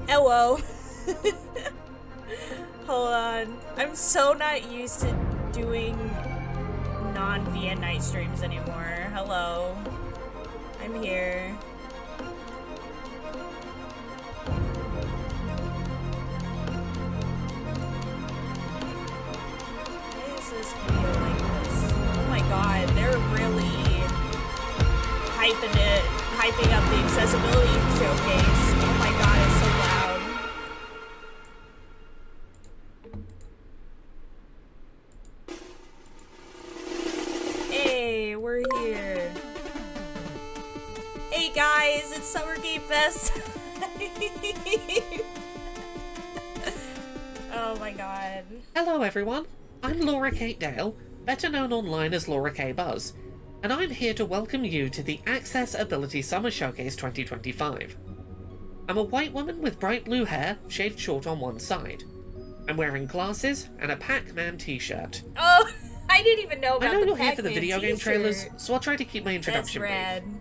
Hello. Hold on. I'm so not used to doing non-VN night streams anymore. Hello. I'm here. Why is this video like this? Oh my god, they're really hyping up the accessibility showcase. Oh my god, it's so loud. Hey, we're here. Hey guys, it's Summer Game Fest. Oh my god. Hello everyone, I'm Laura Kate Dale, better known online as Laura K Buzz, and I'm here to welcome you to the Accessibility Summer Showcase 2025. I'm a white woman with bright blue hair, shaved short on one side. I'm wearing glasses and a Pac-Man t-shirt. Oh, I didn't even know about I know the you're here for the Pac-Man video game t-shirt. trailers, so I'll try to keep my introduction That's rad. brief.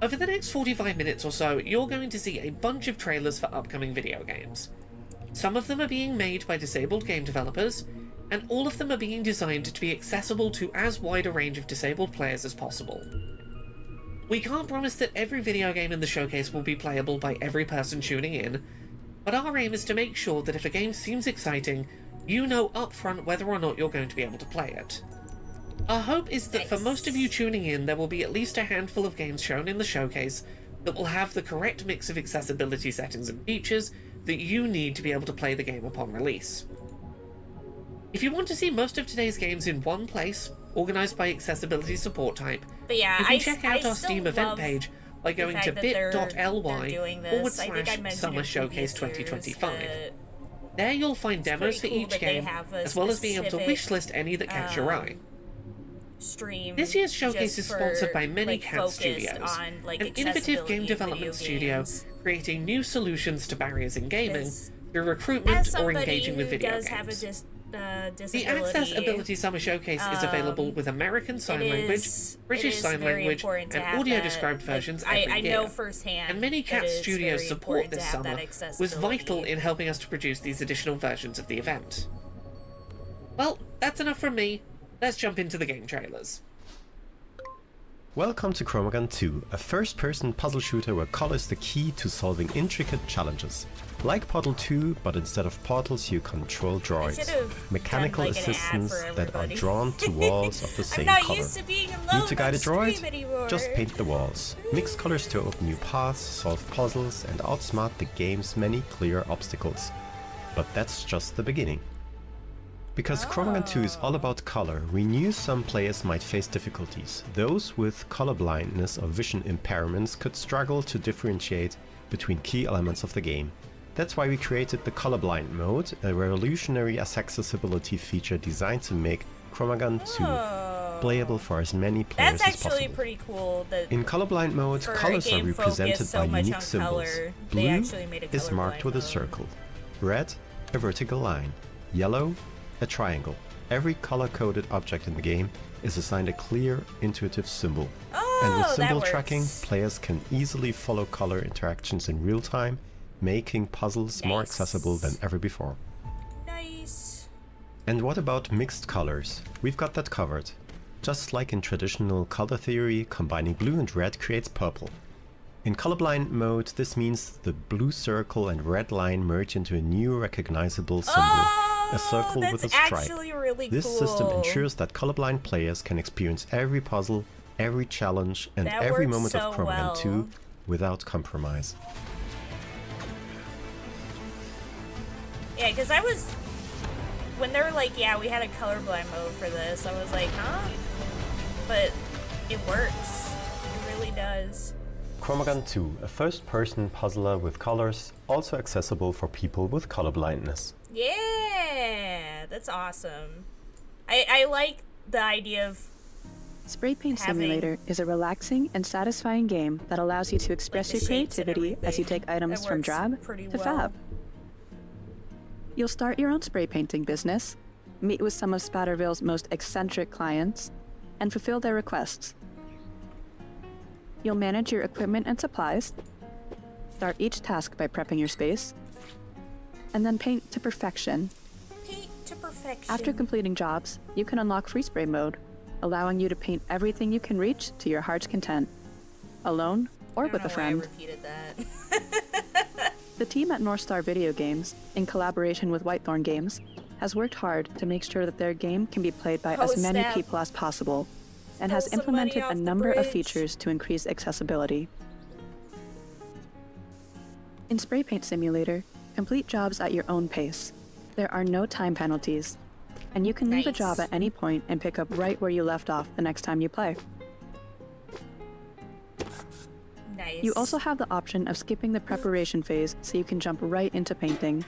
Over the next 45 minutes or so, you're going to see a bunch of trailers for upcoming video games. Some of them are being made by disabled game developers, and all of them are being designed to be accessible to as wide a range of disabled players as possible. We can't promise that every video game in the showcase will be playable by every person tuning in, but our aim is to make sure that if a game seems exciting, you know upfront whether or not you're going to be able to play it. Our hope is that for most of you tuning in, there will be at least a handful of games shown in the showcase that will have the correct mix of accessibility settings and features that you need to be able to play the game upon release. If you want to see most of today's games in one place, organised by accessibility support type, But yeah, you can check out our Steam event page by going to bit.ly/Summer Showcase 2025. There you'll find demos for each game, as well as being able to wishlist any that catch your eye. This year's showcase is sponsored by Many Cat Studios, an innovative game development studio creating new solutions to barriers in gaming through recruitment or engaging with video games. The Accessibility Summer Showcase is available with American Sign Language, British Sign Language, and audio-described versions every year. And Many Cat Studios' support this summer was vital in helping us to produce these additional versions of the event. Well, that's enough from me. Let's jump into the game trailers. Welcome to Chromagun 2, a first-person puzzle shooter where color is the key to solving intricate challenges. Like Portal 2, but instead of portals you control droids, mechanical assistants that are drawn to walls of the same color. Need to guide a droid? Just paint the walls. Mix colors to open new paths, solve puzzles, and outsmart the game's many clear obstacles. But that's just the beginning. Because Chromagon 2 is all about color, we knew some players might face difficulties. Those with color blindness or vision impairments could struggle to differentiate between key elements of the game. That's why we created the colorblind mode, a revolutionary accessibility feature designed to make Chromagon 2 playable for as many players as possible. That's actually pretty cool. That in colorblind mode, colors are represented by unique symbols. Blue is marked with a circle, red a vertical line, yellow a triangle. Every color-coded object in the game is assigned a clear, intuitive symbol. And with symbol tracking, players can easily follow color interactions in real time, making puzzles more accessible than ever before. Nice. And what about mixed colors? We've got that covered. Just like in traditional color theory, combining blue and red creates purple. In colorblind mode, this means the blue circle and red line merge into a new recognizable symbol, a circle with a stripe. Really this cool. system ensures that colorblind players can experience every puzzle, every challenge, and every moment of Chromagon 2 without compromise. Yeah, because when they were like, yeah, we had a colorblind mode for this, I was like, huh? But it works. It really does. Chromagon 2, a first-person puzzler with colors, also accessible for people with color blindness. Yeah, that's awesome. I like the idea of Spray Paint Simulator is a relaxing and satisfying game that allows you to express your creativity as you take items from drab to fab. You'll start your own spray painting business, meet with some of Spatterville's most eccentric clients, and fulfill their requests. You'll manage your equipment and supplies, start each task by prepping your space, and then paint to perfection. Paint to perfection. After completing jobs, you can unlock free spray mode, allowing you to paint everything you can reach to your heart's content, alone or with a friend. I repeated that. The team at North Star Video Games, in collaboration with Whitethorn Games, has worked hard to make sure that their game can be played by as many people as possible, and has implemented a number of features to increase accessibility. In Spray Paint Simulator, complete jobs at your own pace. There are no time penalties, and you can leave a job at any point and pick up right where you left off the next time you play. Nice. You also have the option of skipping the preparation phase so you can jump right into painting.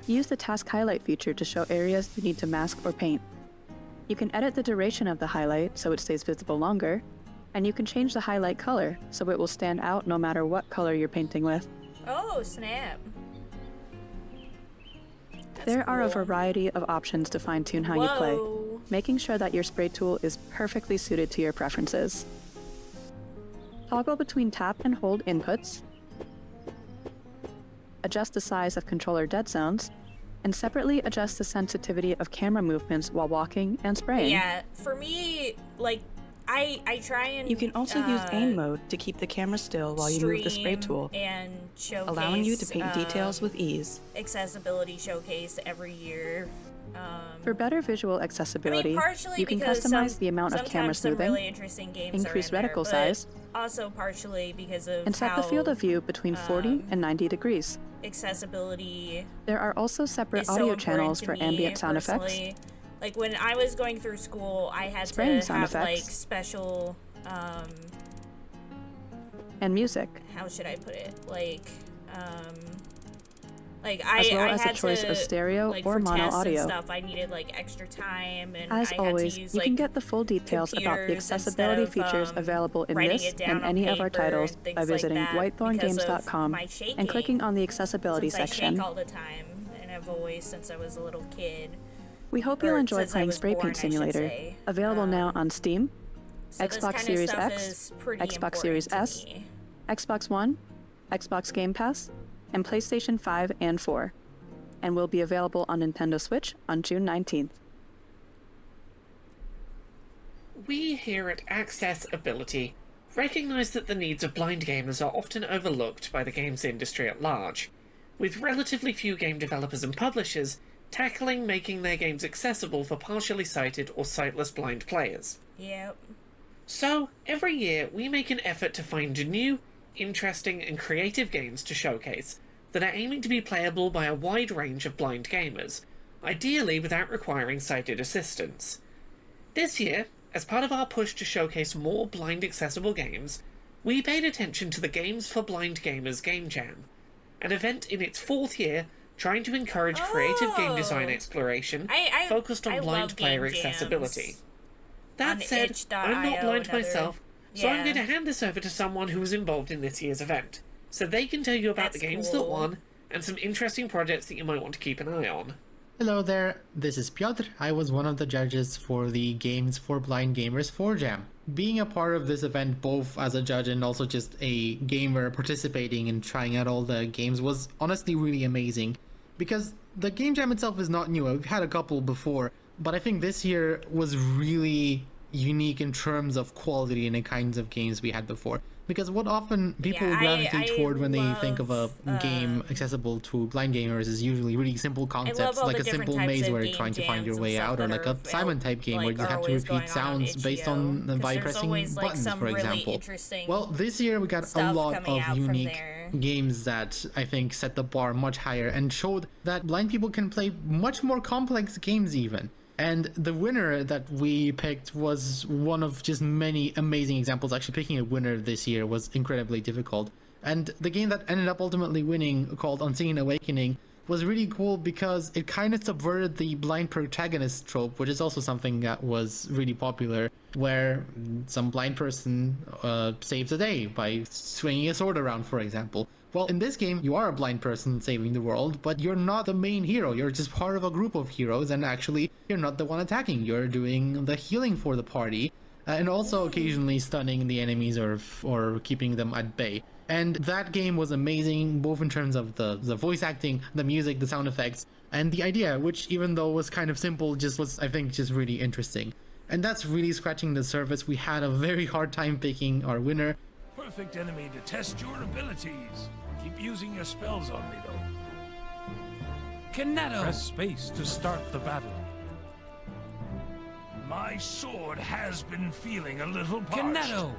Use the task highlight feature to show areas you need to mask or paint. You can edit the duration of the highlight so it stays visible longer, and you can change the highlight color so it will stand out no matter what color you're painting with. Oh, snap. There are a variety of options to fine-tune how you play, making sure that your spray tool is perfectly suited to your preferences. Toggle between tap and hold inputs, adjust the size of controller dead zones, and separately adjust the sensitivity of camera movements while walking and spraying. Yeah, for me, like, I try and you can also use aim mode to keep the camera still while you move the spray tool, and showcase, allowing you to paint details with ease. Accessibility showcase every year. For better visual accessibility, you can customize the amount of camera smoothing, increase reticle size, also partially because of and set the field of view between 40 and 90 degrees. Accessibility. There are also separate audio channels for ambient sound effects. Like when I was going through school, I had to have like special and music. How should I put it? Like as well as a choice of stereo or mono audio. And stuff, I needed like extra time, and as always, you can get the full details about the accessibility features available in this and any of our titles by visiting whitethorngames.com and clicking on the accessibility section. I shake all the time, and I've always since I was a little kid. We hope you'll enjoy playing Spray Paint Simulator, available now on Steam, Xbox Series X, Xbox Series S, Xbox One, Xbox Game Pass, and PlayStation 5 and 4, and will be available on Nintendo Switch on June 19th. We here at Accessibility recognise that the needs of blind gamers are often overlooked by the games industry at large, with relatively few game developers and publishers tackling making their games accessible for partially sighted or sightless blind players. Yep. So, every year we make an effort to find new, interesting and creative games to showcase that are aiming to be playable by a wide range of blind gamers, ideally without requiring sighted assistance. This year, as part of our push to showcase more blind-accessible games, we paid attention to the Games for Blind Gamers Game Jam, an event in its 4th year trying to encourage creative game design exploration focused on blind player accessibility. That said, I'm not blind myself, so I'm going to hand this over to someone who was involved in this year's event, so they can tell you about the games that won and some interesting projects that you might want to keep an eye on. Hello there, this is Piotr. I was one of the judges for the Games for Blind Gamers 4 Jam. Being a part of this event, both as a judge and also just a gamer participating and trying out all the games, was honestly really amazing. Because the Game Jam itself is not new, we've had a couple before, but I think this year was really unique in terms of quality and the kinds of games we had before. Because what often people gravitate toward when they think of a game accessible to blind gamers is usually really simple concepts, like a simple maze where you're trying to find your way out, or like a Simon type game where you have to repeat sounds based on by pressing buttons, for example. Well, this year we got a lot of unique games that I think set the bar much higher and showed that blind people can play much more complex games even. And the winner that we picked was one of just many amazing examples. Actually, picking a winner this year was incredibly difficult. And the game that ended up ultimately winning, called Unseen Awakening, was really cool because it kind of subverted the blind protagonist trope, which is also something that was really popular, where some blind person saves the day by swinging a sword around, for example. Well, in this game, you are a blind person saving the world, but you're not the main hero. You're just part of a group of heroes, and actually, you're not the one attacking. You're doing the healing for the party, and also occasionally stunning the enemies or keeping them at bay. And that game was amazing, both in terms of the voice acting, the music, the sound effects, and the idea, which even though was kind of simple, just was, I think, just really interesting. And that's really scratching the surface. We had a very hard time picking our winner. Perfect enemy to test your abilities. Keep using your spells on me, though. Canetto! Press space to start the battle. My sword has been feeling a little parched. Canetto!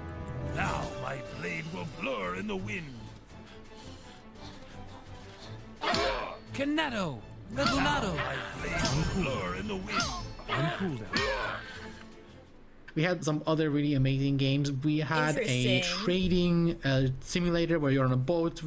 Now my blade will blur in the wind. Canetto! Leonardo! My blade will blur in the wind. On cooldown. We had some other really amazing games. We had a trading simulator where you're on a boat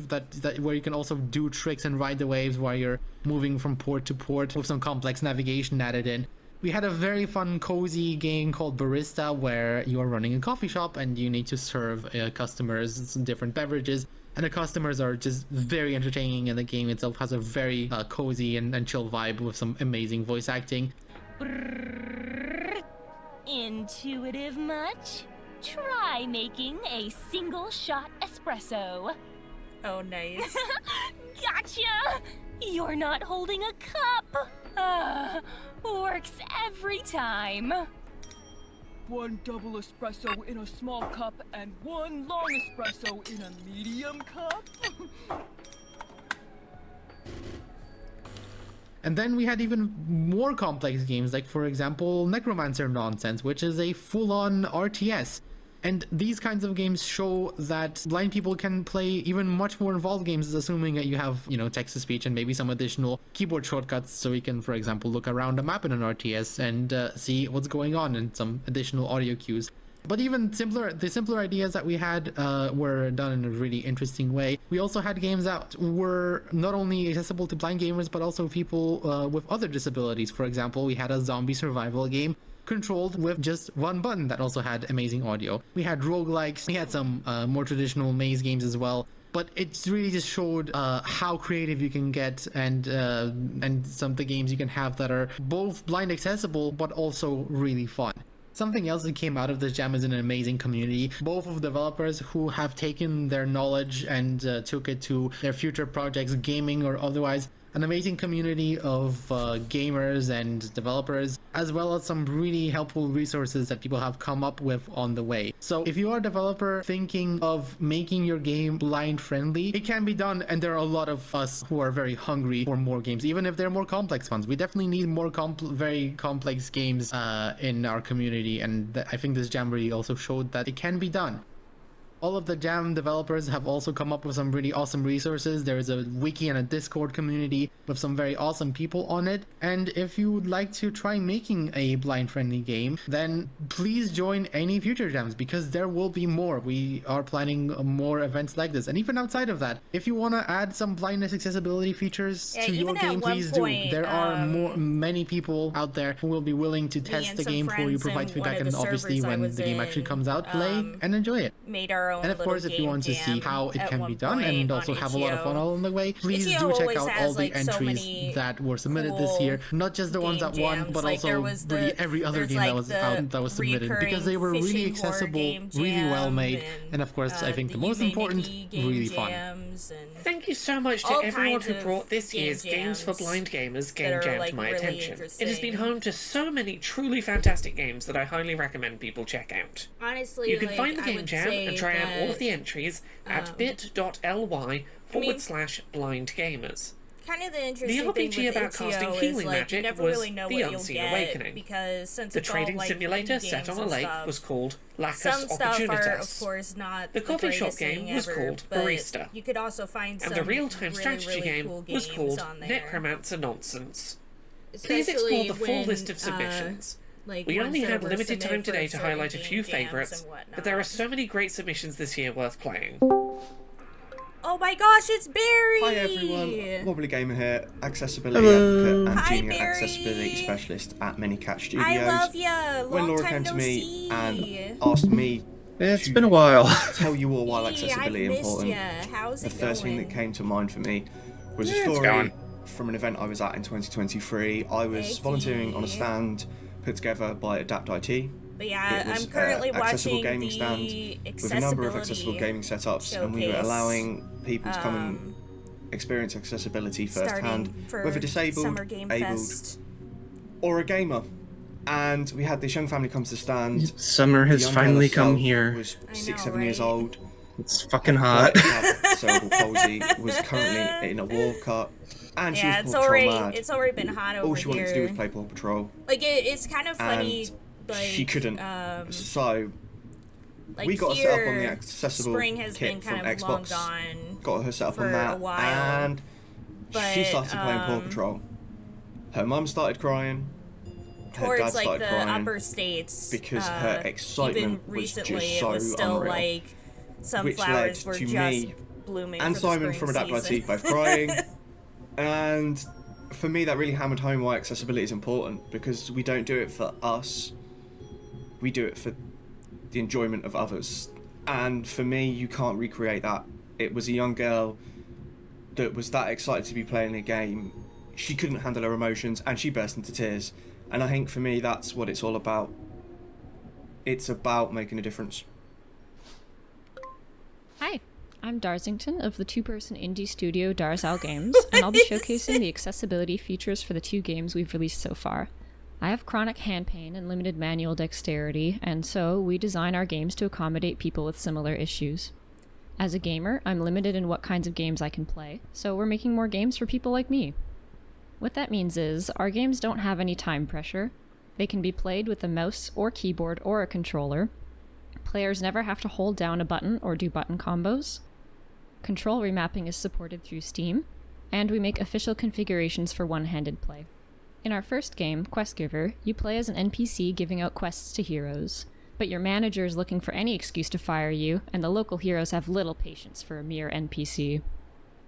where you can also do tricks and ride the waves while you're moving from port to port with some complex navigation added in. We had a very fun, cozy game called Barista where you are running a coffee shop and you need to serve customers some different beverages. And the customers are just very entertaining, and the game itself has a very cozy and chill vibe with some amazing voice acting. Intuitive much? Try making a single shot espresso. Oh, nice. Gotcha! You're not holding a cup. Works every time. One double espresso in a small cup and one long espresso in a medium cup. And then we had even more complex games, like for example Necromancer Nonsense, which is a full-on RTS. And these kinds of games show that blind people can play even much more involved games, assuming that you have, text-to-speech and maybe some additional keyboard shortcuts, so you can, for example, look around a map in an RTS and see what's going on, and some additional audio cues. But even the simpler ideas that we had were done in a really interesting way. We also had games that were not only accessible to blind gamers, but also people with other disabilities. For example, we had a zombie survival game controlled with just one button that also had amazing audio. We had roguelikes, we had some more traditional maze games as well. But it really just showed how creative you can get, and some of the games you can have that are both blind accessible, but also really fun. Something else that came out of this jam is an amazing community, both of developers who have taken their knowledge and took it to their future projects, gaming or otherwise. An amazing community of gamers and developers, as well as some really helpful resources that people have come up with on the way. So if you are a developer thinking of making your game blind friendly, it can be done, and there are a lot of us who are very hungry for more games, even if they're more complex ones. We definitely need more very complex games in our community, and I think this Jamboree also showed that it can be done. All of the Jam developers have also come up with some really awesome resources. There is a wiki and a Discord community with some very awesome people on it. And if you would like to try making a blind-friendly game, then please join any future Jams, because there will be more. We are planning more events like this. And even outside of that, if you want to add some blindness accessibility features to your game, please do. There are many people out there who will be willing to test the game for you, provide feedback, and obviously when the game actually comes out, play and enjoy it. Made our own and of course, if you want to see how it can be done and also have a lot of fun along the way, please Itch.io do check out all has, the like, so entries that were submitted this year. Not just the ones that won, but like, also really every other game that was out that was submitted, because they were really accessible, really well made, and of course, I think the most important, really fun. Thank you so much to everyone who brought this year's Games for Blind Gamers Game Jam to my attention. It has been home to so many truly fantastic games that I highly recommend people check out. Honestly, you can find the Game Jam and try out all of the entries at bit.ly/blindgamers. Kind of the interesting RPG thing with about casting Itch.io healing is, like, magic you never was really know The what you'll Unseen get, Awakening. because since The it's trading all, like, simulator indie set on games a lake and stuff, was called Lacus some stuff Opportunitas. are, of course, not the coffee shop greatest game thing was ever, called but Barista. you could also find some And the real-time really, strategy really game cool was games called on there. Necromancer Nonsense. Especially Please explore the full when, list of submissions. like, We ones only that had were limited time submitted today for to highlight a certain few game jams favourites, and whatnot. but there are so many great submissions this year worth playing. Oh my gosh, it's Barry! Hi everyone, Wobbly Gamer here, accessibility advocate and junior accessibility specialist at Minicat Studios. I love ya! When Laura came to me and asked me it's been a while. tell you all why accessibility is important, How's the it first going? thing that came to mind for me was a story from an event I was at in 2023. I was volunteering on a stand put together by Adapt IT. But yeah, I'm currently watching the accessibility with a number of accessible gaming setups, showcase, and we were allowing people to come and experience accessibility firsthand, whether disabled, able, or a gamer. And we had this young family come to the stand. Summer has finally come here. Was 6-7 years old. It's fucking hot. Cerebral palsy, was currently in a war cut, and she was Paw Patrol mad. It's already been hot over here. All she wanted to do was play Paw Patrol. Like it's kind of funny. Like, she couldn't. So like we got her set up on the accessible spring has kit been kind from of Xbox. long gone Got her set up on that, and she started playing Paw Patrol. Her mum started crying. Her dad towards like started the crying upper states because her excitement even was recently just so it was still unreal. Like some Which flowers led were to just me blooming and for Simon the from spring Adapt season. IT both crying. And for me, that really hammered home why accessibility is important, because we don't do it for us. We do it for the enjoyment of others. And for me, you can't recreate that. It was a young girl that was that excited to be playing a game. She couldn't handle her emotions and she burst into tears. And I think for me, that's what it's all about. It's about making a difference. Hi, I'm Darzington of the two-person indie studio Darzal Games, and I'll be showcasing the accessibility features for the 2 games we've released so far. I have chronic hand pain and limited manual dexterity, and so we design our games to accommodate people with similar issues. As a gamer, I'm limited in what kinds of games I can play, so we're making more games for people like me. What that means is, our games don't have any time pressure. They can be played with a mouse or keyboard or a controller. Players never have to hold down a button or do button combos. Control remapping is supported through Steam, and we make official configurations for one-handed play. In our first game, Quest Giver, you play as an NPC giving out quests to heroes, but your manager is looking for any excuse to fire you, and the local heroes have little patience for a mere NPC.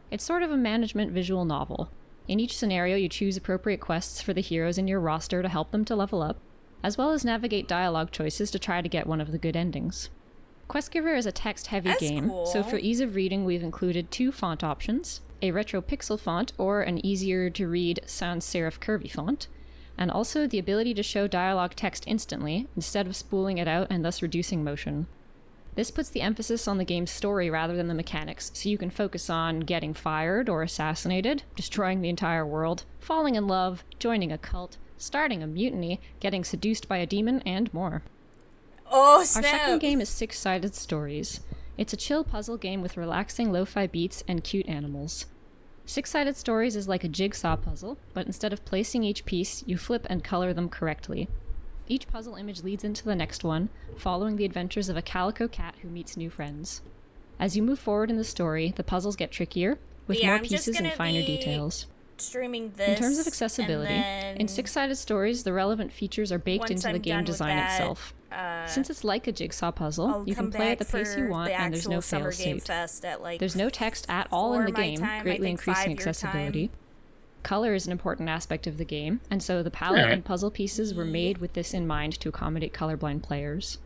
It's sort of a management visual novel. In each scenario, you choose appropriate quests for the heroes in your roster to help them to level up, as well as navigate dialogue choices to try to get one of the good endings. Quest Giver is a text-heavy game, so for ease of reading we've included 2 font options, a retro pixel font or an easier-to-read sans serif curvy font, and also the ability to show dialogue text instantly, instead of spooling it out and thus reducing motion. This puts the emphasis on the game's story rather than the mechanics, so you can focus on getting fired or assassinated, destroying the entire world, falling in love, joining a cult, starting a mutiny, getting seduced by a demon, and more. Oh, snap! Our second game is Six-Sided Stories. It's a chill puzzle game with relaxing lo-fi beats and cute animals. Six-Sided Stories is like a jigsaw puzzle, but instead of placing each piece, you flip and color them correctly. Each puzzle image leads into the next one, following the adventures of a calico cat who meets new friends. As you move forward in the story, the puzzles get trickier, with more pieces and finer details. Streaming this. In terms of accessibility, in six-sided stories, the relevant features are baked into the game design itself. Since it's like a jigsaw puzzle, you can play at the pace you want and there's no fail-safe. There's no text at all in the game, greatly increasing accessibility. Color is an important aspect of the game, and so the palette and puzzle pieces were made with this in mind to accommodate colorblind players.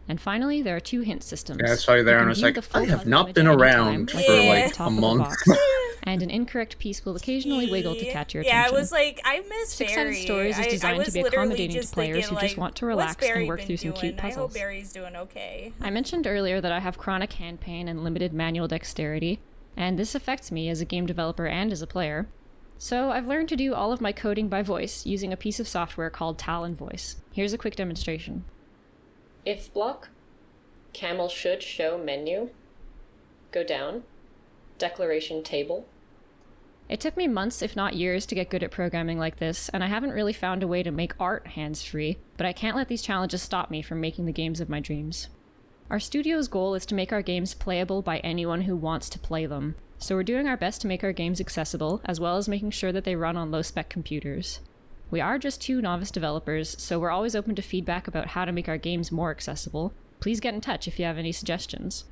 And finally, there are 2 hint systems. Yeah, I saw you there and I was like, I have not been around for like a month. And an incorrect piece will occasionally wiggle to catch your attention. Yeah, I was like, I miss Six-sided Barry. stories is designed to be accommodating to players who just like, want to relax and work through some cute puzzles. I hope Barry's doing okay. I mentioned earlier that I have chronic hand pain and limited manual dexterity, and this affects me as a game developer and as a player. So I've learned to do all of my coding by voice using a piece of software called Talon Voice. Here's a quick demonstration. If block, camel should show menu, go down, declaration table. It took me months, if not years, to get good at programming like this, and I haven't really found a way to make art hands-free, but I can't let these challenges stop me from making the games of my dreams. Our studio's goal is to make our games playable by anyone who wants to play them, so we're doing our best to make our games accessible, as well as making sure that they run on low-spec computers. We are just 2 novice developers, so we're always open to feedback about how to make our games more accessible. Please get in touch if you have any suggestions.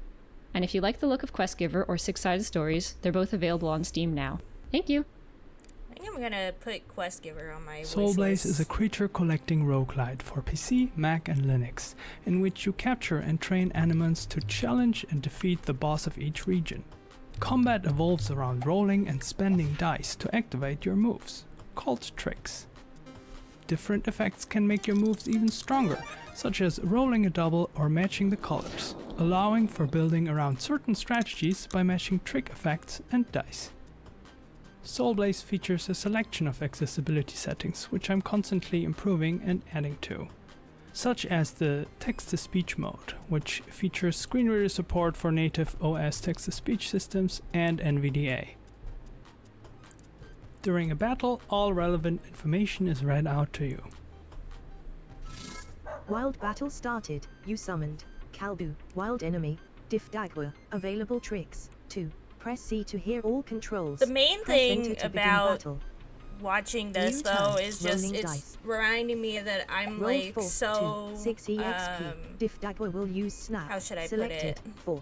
And if you like the look of Quest Giver or Six-Sided Stories, they're both available on Steam now. Thank you! I think I'm gonna put Quest Giver on my Soulblaze is a creature-collecting roguelite for PC, Mac and Linux, in which you capture and train animals to challenge and defeat the boss of each region. Combat evolves around rolling and spending dice to activate your moves, called tricks. Different effects can make your moves even stronger, such as rolling a double or matching the colors, allowing for building around certain strategies by matching trick effects and dice. Soulblaze features a selection of accessibility settings, which I'm constantly improving and adding to, such as the text-to-speech mode, which features screen reader support for native OS text-to-speech systems and NVDA. During a battle, all relevant information is read out to you. Wild battle started. You summoned Kalbu, wild enemy, Difdagwa. Available tricks. 2. Press C to hear all controls. The main thing about watching this though is just it's reminding me that I'm Roll like 4, so 6 EXP. Difdagwa will use snap. How should I put it? 4.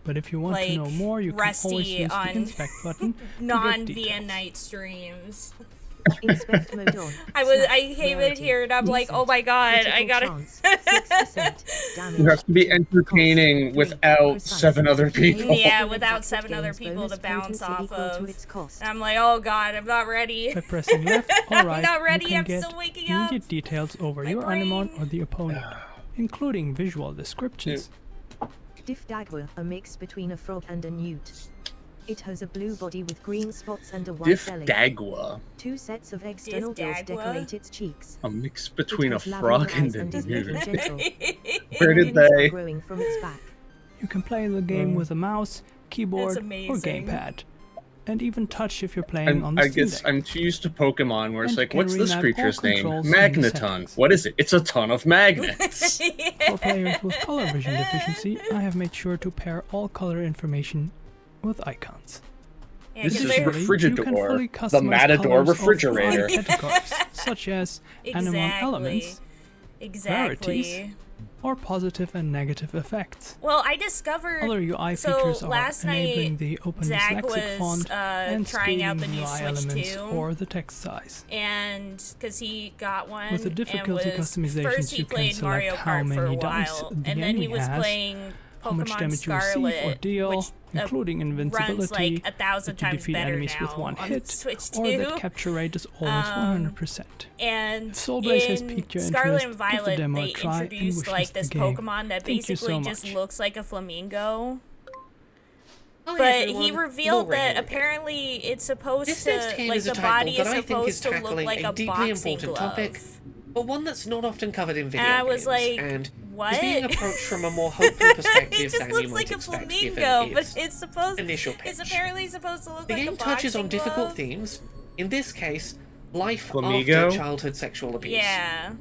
But if you want to know more, you can always use the inspect button non-VN night streams. Inspect mode on. I came in here and I'm like, oh my god, I gotta. You have to be entertaining without 7 other people. Yeah, without 7 other people to bounce off of. And I'm like, oh god, I'm not ready. By pressing left or right, I'm not ready, you can I'm get still waking up. immediate details over your Animon or the opponent, including visual descriptions. Difdagwa, a mix between a frog and a newt. It has a blue body with green spots and a white belly. Difdagwa. 2 sets of external gills decorate its cheeks. A mix between a frog and a newt. Where did they? Growing from its back. You can play the game with a mouse, keyboard, or gamepad. And even touch if you're playing on the Steam Deck. I'm too used to Pokemon where it's And like, what's this remap creature's all name? controls Magneton. What is it? It's a ton of magnets. For players with color vision deficiency, I have made sure to pair all color information with icons. Yeah, this is they're... Refrigerator, the Matador refrigerator. Categories, such as animal elements, rarities, or positive and negative effects. Well, I discovered. Other UI features are enabling the open dyslexic font and trying out the scaling new UI Switch elements 2, or the text size. And because he got one, with the difficulty and was, customizations, first he you can played select Mario how Kart for a many dice while, the and then he enemy was has, playing how much Pokemon damage Scarlet, you receive or deal, which including invincibility, runs like 1,000 that you times defeat better enemies now with one on hit, Switch 2. or that capture rate is almost 100%. And if Soulblaze has piqued your Scarlet interest, and Violet, give the demo they a try introduced and like this game. Pokemon that Thank you basically so just much. looks like a flamingo. Hi, But everyone. he revealed Laura that here. apparently it's supposed This to, next game like is a the title body that is I think is supposed to look tackling like a a deeply boxing important glove. topic, but one that's not often covered in video And I games, was like, and what? is being approached from a more hopeful perspective It just than looks you might like a expect flamingo, given but its it's supposed. initial pitch. It's apparently supposed to look The like a game boxing touches on difficult glove. themes, in this case, life Flamingo? after childhood sexual abuse. Yeah.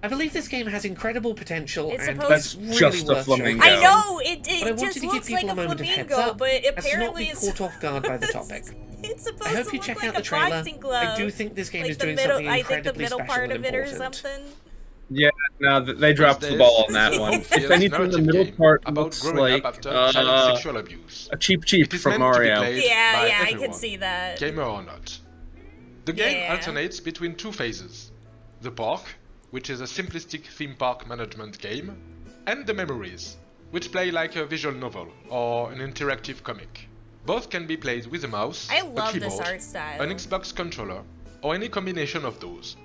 I believe this game has incredible potential It's and supposed- is really Just a worth showing. flamingo. I know it But I wanted just to give looks people like a moment of heads flamingo, up but as to not apparently be it's caught off guard by the topic. it's supposed I hope to you look check like out the a trailer. boxing glove. I do think this game like is the doing middle, something I think the incredibly middle special part and of it or important. something. Yeah, no, they dropped the ball on that one. If anything, the middle part looks like sexual abuse. a cheap It is from meant to be Mario. played Yeah, by yeah, I everyone, can see that. gamer or not. The game Yeah. alternates between two phases: the park, which is a simplistic theme park management game, and the memories, which play like a visual novel or an interactive comic. Both can be played with a mouse, I a love this keyboard, art style. an Xbox controller, or any combination of those.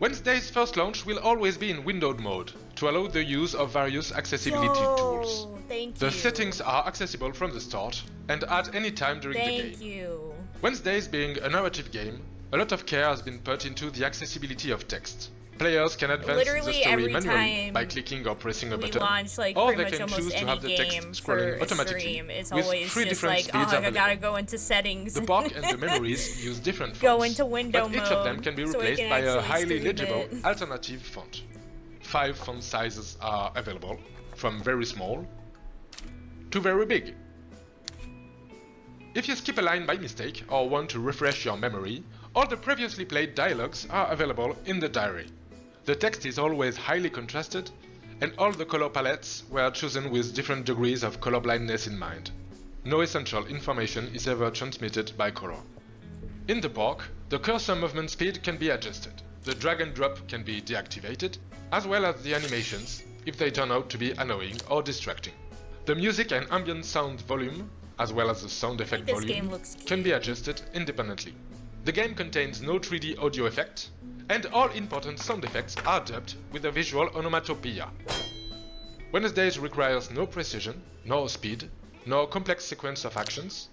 Wednesday's first launch will always be in windowed mode to allow the use of various accessibility tools. Thank The you. settings are accessible from the start and at any time during the game. Thank you. Wednesdays being a narrative game, a lot of care has been put into the accessibility of text. Players can advance Literally the story every manually time by clicking or pressing a we button, launch like or pretty they much can almost choose to any have the text game for scrolling a automatically stream. It's with always 3 just different like, speeds oh, I available. gotta go into settings. The park and the memories use different fonts, Go into window but each of them mode can be so we replaced can by a actually highly stream legible it. alternative font. 5 font sizes are available, from very small to very big. If you skip a line by mistake or want to refresh your memory, all the previously played dialogues are available in the diary. The text is always highly contrasted, and all the color palettes were chosen with different degrees of colorblindness in mind. No essential information is ever transmitted by color. In the park, the cursor movement speed can be adjusted. The drag and drop can be deactivated, as well as the animations, if they turn out to be annoying or distracting. The music and ambient sound volume, as well as the sound effect this game volume, looks can be adjusted independently. The game contains no 3D audio effect, and all important sound effects are dubbed with a visual onomatopoeia. Wednesdays requires no precision, nor speed, nor complex sequence of actions.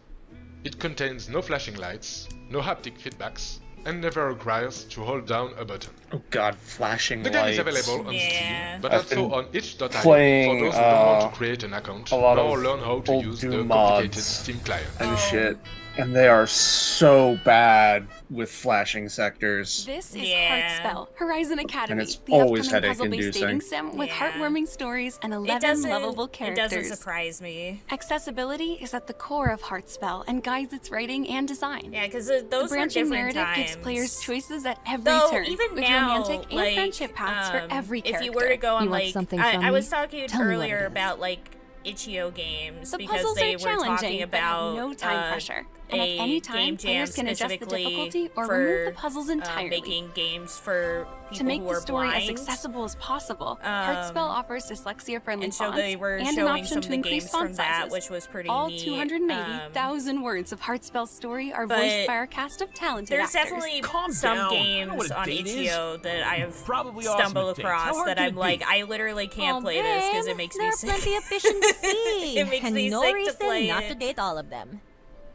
It contains no flashing lights, no haptic feedbacks, and never requires to hold down a button. Oh god, flashing The lights. game is available on Steam, but I've also been on itch.io playing, for those who don't want to create an account a lot or of learn how to old use Doom the complicated mods Steam client. and shit, and they are so bad with flashing sectors. This is Heartspell, Horizon Academy, And it's the always upcoming puzzle-based headache-inducing. dating sim with heartwarming stories and 11 lovable characters. It doesn't surprise me. Accessibility is at the core of Heartspell and guides its writing and design. Yeah, because those the were branching different narrative times. gives players choices at every Though, turn, even with now, romantic like, and friendship paths for every character. if you were to go on, You want like, something from I me? was talking Tell me what earlier it is. about, like, itch.io games The because puzzles they are were challenging, talking but have about no time pressure. And at a any time, game jam players can adjust the specifically difficulty or for remove the puzzles entirely. making games for people To make who the are story blind. as accessible as possible, Heartspell offers dyslexia-friendly and so fonts they were and an showing option some of to the increase games font from that, sizes. which was pretty All neat. 280,000 words of Heartspell's story are but voiced by our cast of talented There's actors. definitely some games on itch.io that I have Probably stumbled awesome across How hard that can I'm it like, be? I literally can't Oh, play this because babe, it makes there me are sick. plenty of fish in the sea, It makes and me no sick to reason play not it. to date all of them.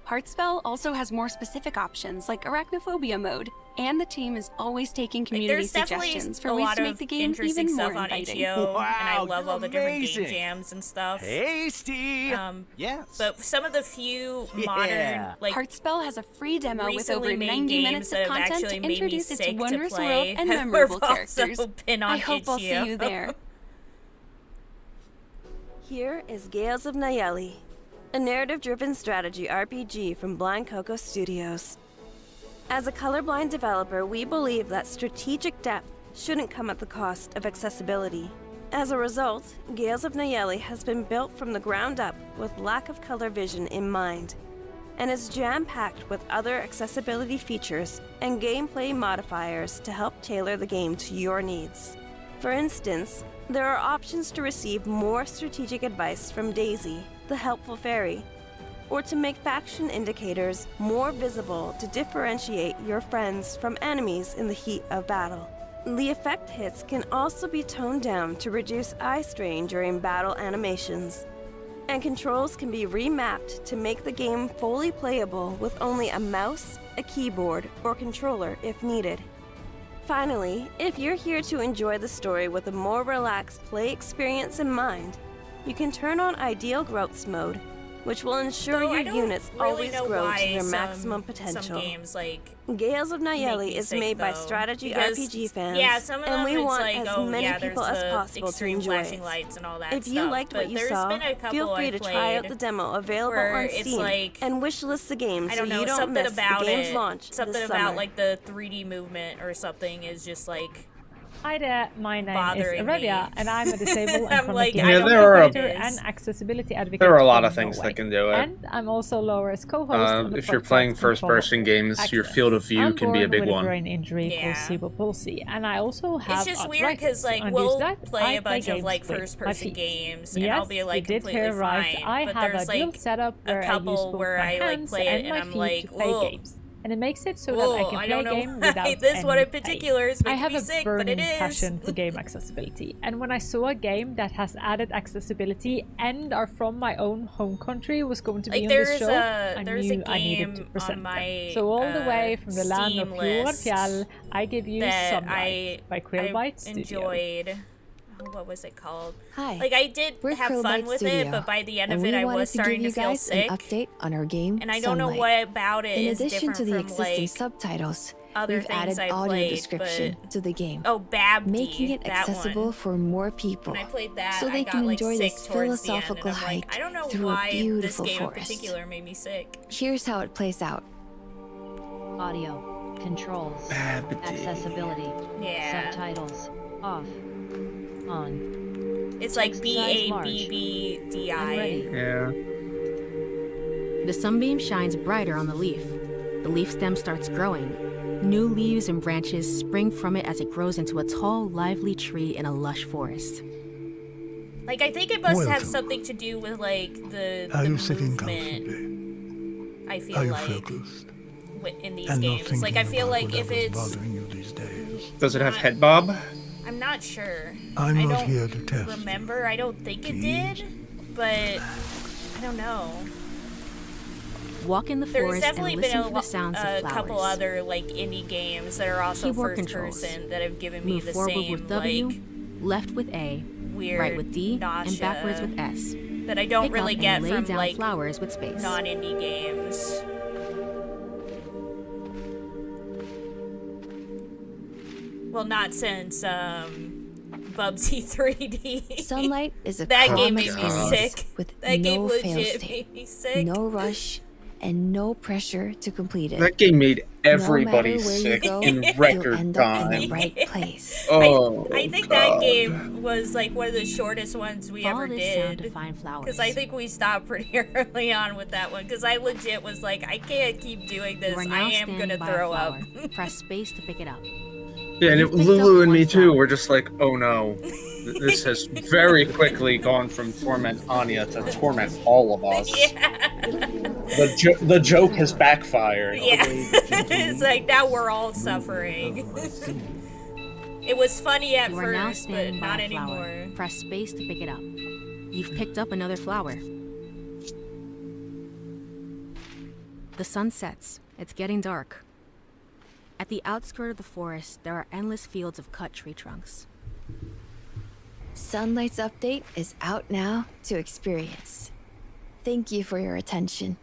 Heartspell also has more specific options like arachnophobia mode, and the team is always taking community There's definitely suggestions a for ways lot to make of the game interesting even more stuff on inviting. itch.io, and I Wow, love you're all the different amazing. game jams and stuff. Tasty. Yes. But some of the few Yeah. modern, like, Heartspell has a free demo with over recently made 90 games minutes that of have content actually to made me introduce its sick to wondrous world play and have memorable also characters. been on I hope I'll see itch.io. you there. Here is Gales of Nayeli, a narrative-driven strategy RPG from Blind Coco Studios. As a colorblind developer, we believe that strategic depth shouldn't come at the cost of accessibility. As a result, Gales of Nayeli has been built from the ground up with lack of color vision in mind, and is jam-packed with other accessibility features and gameplay modifiers to help tailor the game to your needs. For instance, there are options to receive more strategic advice from Daisy, the helpful fairy, or to make faction indicators more visible to differentiate your friends from enemies in the heat of battle. The effect hits can also be toned down to reduce eye strain during battle animations, and controls can be remapped to make the game fully playable with only a mouse, a keyboard, or controller if needed. Finally, if you're here to enjoy the story with a more relaxed play experience in mind, you can turn on Ideal Growths mode which will ensure Though your units really always know grow why to their some- maximum potential. Some games like Gales of make Nayeli me is sick, made by though, strategy because, RPG fans, yeah, some of and them we it's want like, as oh, many yeah, there's people as the possible to extreme enjoy flashing it. lights and all that If stuff. you liked but what you there's saw, been a couple feel free I to try out played the demo available where on it's Steam like, and wishlist the game I so don't know, you don't something miss about the game's it, launch something this about summer. like the 3D movement or something is just like Hi there, my name is bothering Aurelia, me. and I'm a disabled and I'm like, chronically I don't there know are what a- it creator is. and accessibility advocate. There are a lot from of things Norway. that can do it. And I'm also Laura's co-host in the If you're playing podcast first-person Control games, your Access. field of view I'm can be a born big with one. a brain injury called cerebral palsy, and I also have It's just weird arthritis. because like And we'll due to that, play I a bunch of games like with my first-person feet. games, and Yes, I'll be like you did completely hear right. fine. I But have there's a built like setup where a I use couple both where my I like hands play it and and my I'm feet like, to play whoa. games. And it makes it so that I can I play don't know game why without this one in any particular is pain. I making have me a sick, but it burning is. passion for game accessibility, and when I saw a game that has added accessibility and are from my own home country was going to be Like, on this there's show, a- I there's knew a I needed to game present on my, them. So all the way from the land of Steam Fjord and list Fjell, I give you that Sunlight by Krillbite Studio. enjoyed. Oh, what was it called? Hi. Like I did We're have fun Krillbite with Studio, it, but by the end and of it, we I wanted was to give starting you to feel guys sick. an update on our game, And I don't know Sunlight. what about it In is addition different to the from existing like subtitles, other we've things added I audio played, description but- to the game, Oh, Babdi, making it that accessible one. for more people, When I played that, so they I got can like enjoy sick this towards the end, philosophical and I'm like, hike I don't know through why a this beautiful game forest. in particular made me sick. Here's how it plays out. Audio, controls, accessibility, Yeah. subtitles, off, on. It's like Text size large. BABBDI. I'm ready. Yeah. The sunbeam shines brighter on the leaf. The leaf stem starts growing. New leaves and branches spring from it as it grows into a tall, lively tree in a lush forest. Like, I think it must have Welcome. something to do with like the Are you movement. sitting comfortably? I feel Are you like focused? in these And not games. Like, I thinking feel about like if whatever's it's, bothering you these days? Does it have head bob? I'm not sure. I'm I not don't here to test. remember. I don't think it did, but I don't know. Walk in the There's forest and definitely listen been for the sounds a of flowers. couple other like indie games that are also Keyboard first controls. person that have given me Move the forward same with W, like left with A, weird right with D, nausea and backwards with S. that I don't Pick really up get and lay from down like flowers with space. non-indie games. Well, not since Bubsy 3D. Sunlight is a that calm game made me experience sick. with That game no legit fail-state, made me sick. no rush, and no pressure to complete it. That game made everybody no matter where sick you go, in you'll record end up in the time. right place. Oh, I think God. that game was like one of the shortest ones we Follow ever this sound did. to find flowers. Because I think we stopped pretty early on with that one. Because I legit was like, I can't keep doing this. You are I now am standing gonna by throw a up. flower. Press space to pick it up. Yeah, and You've picked Lulu up and me one too. flower. We're just like, oh no, this has very quickly gone from torment Anya to torment all of us. Yeah. The joke has backfired. Yeah. It's like now we're all suffering. It was funny at You are now first, but standing by not a flower. anymore. Press space to pick it up. You've picked up another flower. The sun sets. It's getting dark. At the outskirt of the forest, there are endless fields of cut tree trunks. Sunlight's update is out now to experience. Thank you for your attention.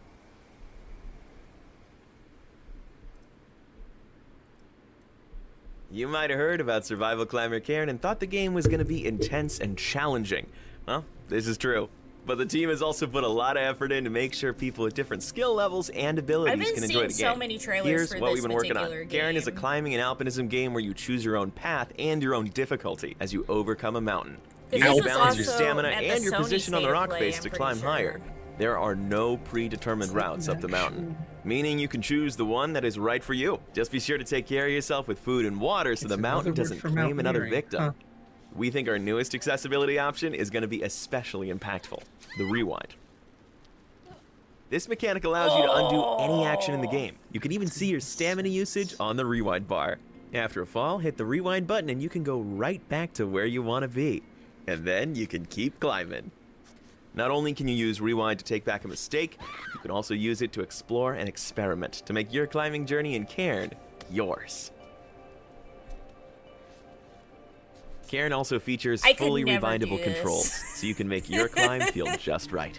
You might have heard about Survival Climber Cairn and thought the game was going to be intense and challenging. Well, this is true. But the team has also put a lot of effort in to make sure people with different skill levels and abilities can enjoy the game. so many trailers Here's for what this we've been working on. particular Cairn is a game. climbing and alpinism game where you choose your own path and your own difficulty as you overcome a mountain. You This can was balance your also stamina at the and your Sony position on the State of rock Play, face I'm to pretty climb sure. higher. There are no predetermined routes up the mountain, meaning you can choose the one that is right for you. Just be sure to take care of yourself with food and water so the mountain another word doesn't for claim another mountaineering. victim. Huh. We think our newest accessibility option is going to be especially impactful, the rewind. This mechanic allows you to undo any action in the game. You can even see your stamina usage on the rewind bar. After a fall, hit the rewind button and you can go right back to where you want to be. And then you can keep climbing. Not only can you use rewind to take back a mistake, you can also use it to explore and experiment to make your climbing journey in Cairn yours. Cairn also features I could fully never rewindable do this. controls, so you can make your climb feel just right.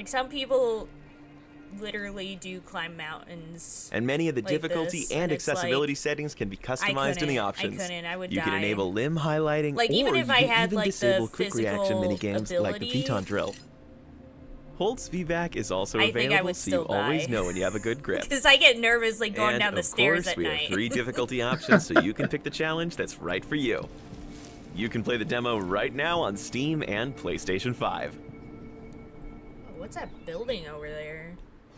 Like, some people literally do climb mountains. And many of the like difficulty this, and it's accessibility like, settings can be customized in the options. I couldn't. I would you die. can enable limb highlighting, Like, or even if you I can had, even like, disable the quick reaction physical minigames like the ability, Piton drill. Holt's VBAC is also I think I available, would so you still always die. know when you have a good grip. Because I get nervous, like, going And down the of stairs course, at we night. have 3 difficulty options, so you can pick the challenge that's right for you. You can play the demo right now on Steam and PlayStation 5. Oh, what's that building over there?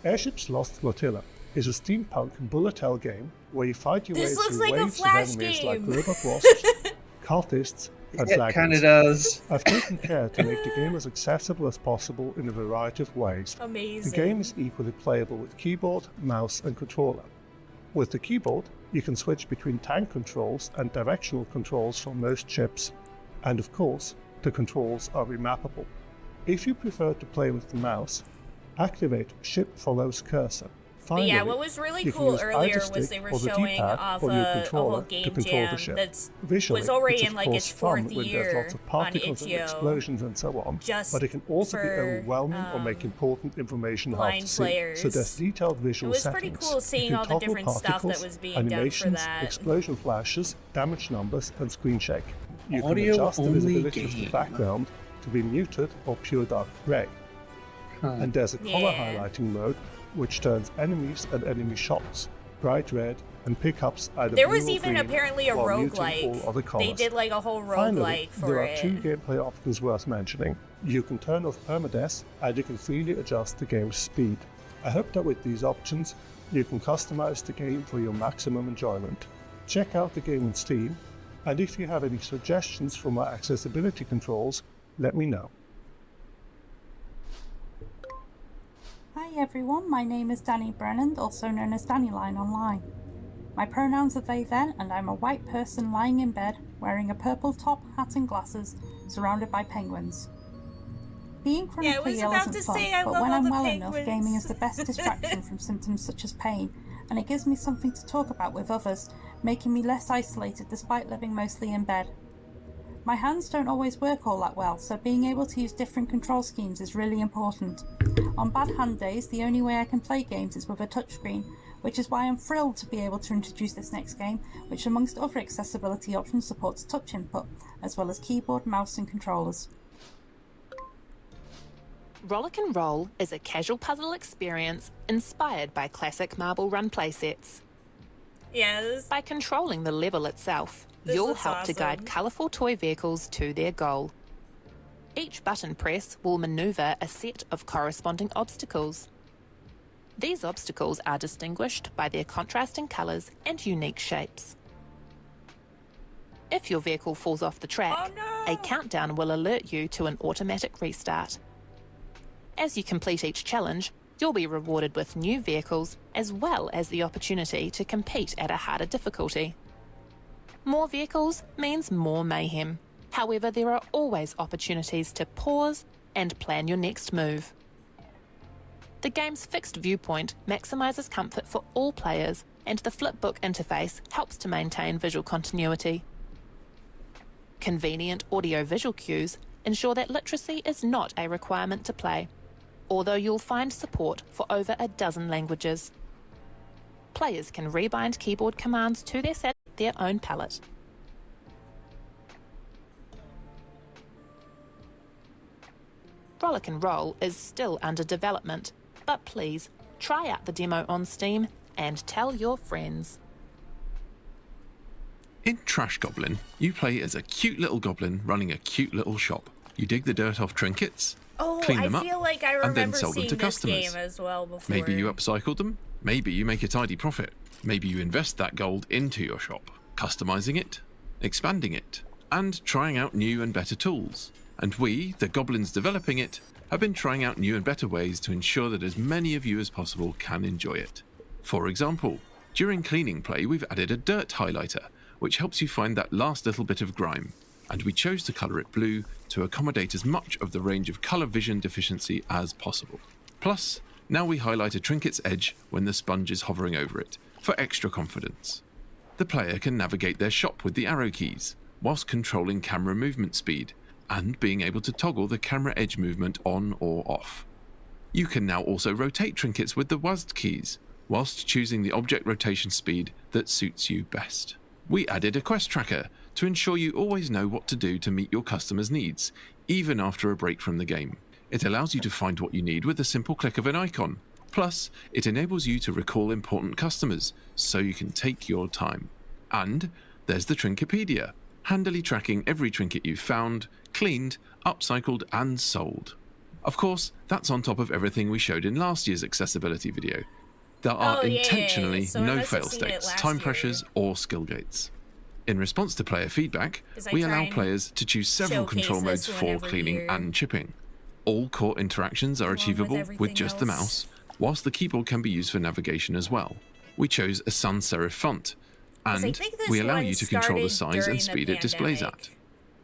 Airship's Lost Flotilla is a steampunk bullet hell game where you fight your way This looks through like a waves of Flash enemies like game. robot wasps, cultists, and It dragons. kinda does. I've taken care to make the game as accessible as possible in a variety of ways. Amazing. The game is equally playable with keyboard, mouse, and controller. With the keyboard, you can switch between tank controls and directional controls for most ships, and of course, the controls are remappable. If you prefer to play with the mouse, activate Ship Follows Cursor. But Finally, yeah, what was really you can cool use earlier either was stick they were or the showing D-pad off on your a whole controller to game control jam the ship. that's Visually, was already it's in of like course its fun 4th when year there's lots of particles on and itch.io, explosions and so on, just but it can also be for, overwhelming or make important information hard blind to see. players. So there's detailed visual It was settings. pretty cool You seeing can all the toggle different stuff that particles, was being done for animations, that. explosion flashes, damage numbers, and screen shake. You can Audio adjust the only visibility of the game. background to be muted or pure dark gray. And there's a color highlighting mode, which turns enemies and enemy shots bright red and pickups either There blue was or even green apparently a while muting roguelike. all other They colors. did like a whole Finally, roguelike for there are it. 2 gameplay options worth mentioning. You can turn off permadeath, and you can freely adjust the game's speed. I hope that with these options, you can customize the game for your maximum enjoyment. Check out the game on Steam, and if you have any suggestions for my accessibility controls, let me know. Hi everyone, my name is Danny Brennan, also known as Dannyline online. My pronouns are they them, and I'm a white person lying in bed, wearing a purple top, hat and glasses, surrounded by penguins. Being chronically ill isn't fun, but when I'm well enough, gaming is the best distraction from symptoms such as pain, and it gives me something to talk about with others, making me less isolated despite living mostly in bed. My hands don't always work all that well, so being able to use different control schemes is really important. On bad hand days, the only way I can play games is with a touchscreen, which is why I'm thrilled to be able to introduce this next game, which amongst other accessibility options supports touch input, as well as keyboard, mouse and controllers. Rollick and Roll is a casual puzzle experience inspired by classic Marble Run playsets. Yes. By controlling the level itself, This you'll looks help to guide awesome. colourful toy vehicles to their goal. Each button press will manoeuvre a set of corresponding obstacles. These obstacles are distinguished by their contrasting colours and unique shapes. If your vehicle falls off the track, a countdown will alert you to an automatic restart. As you complete each challenge, you'll be rewarded with new vehicles as well as the opportunity to compete at a harder difficulty. More vehicles means more mayhem. However, there are always opportunities to pause and plan your next move. The game's fixed viewpoint maximises comfort for all players, and the flipbook interface helps to maintain visual continuity. Convenient audio-visual cues ensure that literacy is not a requirement to play, although you'll find support for over a dozen languages. Players can rebind keyboard commands to their own palette. Rollick and Roll is still under development, but please try out the demo on Steam and tell your friends. In Trash Goblin, you play as a cute little goblin running a cute little shop. You dig the dirt off trinkets, clean them up, feel like I and then remember sell them seeing to this customers. game as well before. Maybe you upcycle them, maybe you make a tidy profit, maybe you invest that gold into your shop, customizing it, expanding it, and trying out new and better tools. And we, the goblins developing it, have been trying out new and better ways to ensure that as many of you as possible can enjoy it. For example, during cleaning play we've added a dirt highlighter, which helps you find that last little bit of grime, and we chose to colour it blue to accommodate as much of the range of colour vision deficiency as possible. Plus, now we highlight a trinket's edge when the sponge is hovering over it, for extra confidence. The player can navigate their shop with the arrow keys, whilst controlling camera movement speed, and being able to toggle the camera edge movement on or off. You can now also rotate trinkets with the WASD keys, whilst choosing the object rotation speed that suits you best. We added a quest tracker to ensure you always know what to do to meet your customers' needs, even after a break from the game. It allows you to find what you need with a simple click of an icon. Plus, it enables you to recall important customers, so you can take your time. And there's the Trinkepedia, handily tracking every trinket you've found, cleaned, upcycled, and sold. Of course, that's on top of everything we showed in last year's accessibility video. There are intentionally no fail states, time pressures, or skill gates. In response to player feedback, we allow players to choose several control modes for cleaning and chipping. All core interactions are achievable with just the mouse, whilst the keyboard can be used for navigation as well. We chose a sans serif font, and we allow you to control the size and speed it displays at.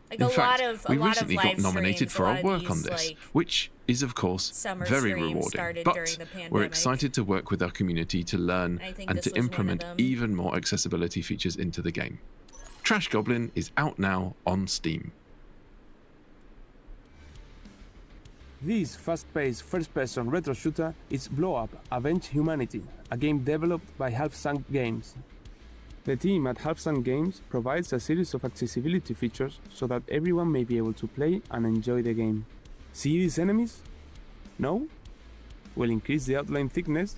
Like in fact, we recently got nominated for our work on this, which is of course very rewarding, but we're excited to work with our community to learn and to implement even more accessibility features into the game. Trash Goblin is out now on Steam. This fast-paced first-person retro shooter is Blow Up: Avenge Humanity, a game developed by Half Sunk Games. The team at Half Sunk Games provides a series of accessibility features so that everyone may be able to play and enjoy the game. See these enemies? No? We'll increase the outline thickness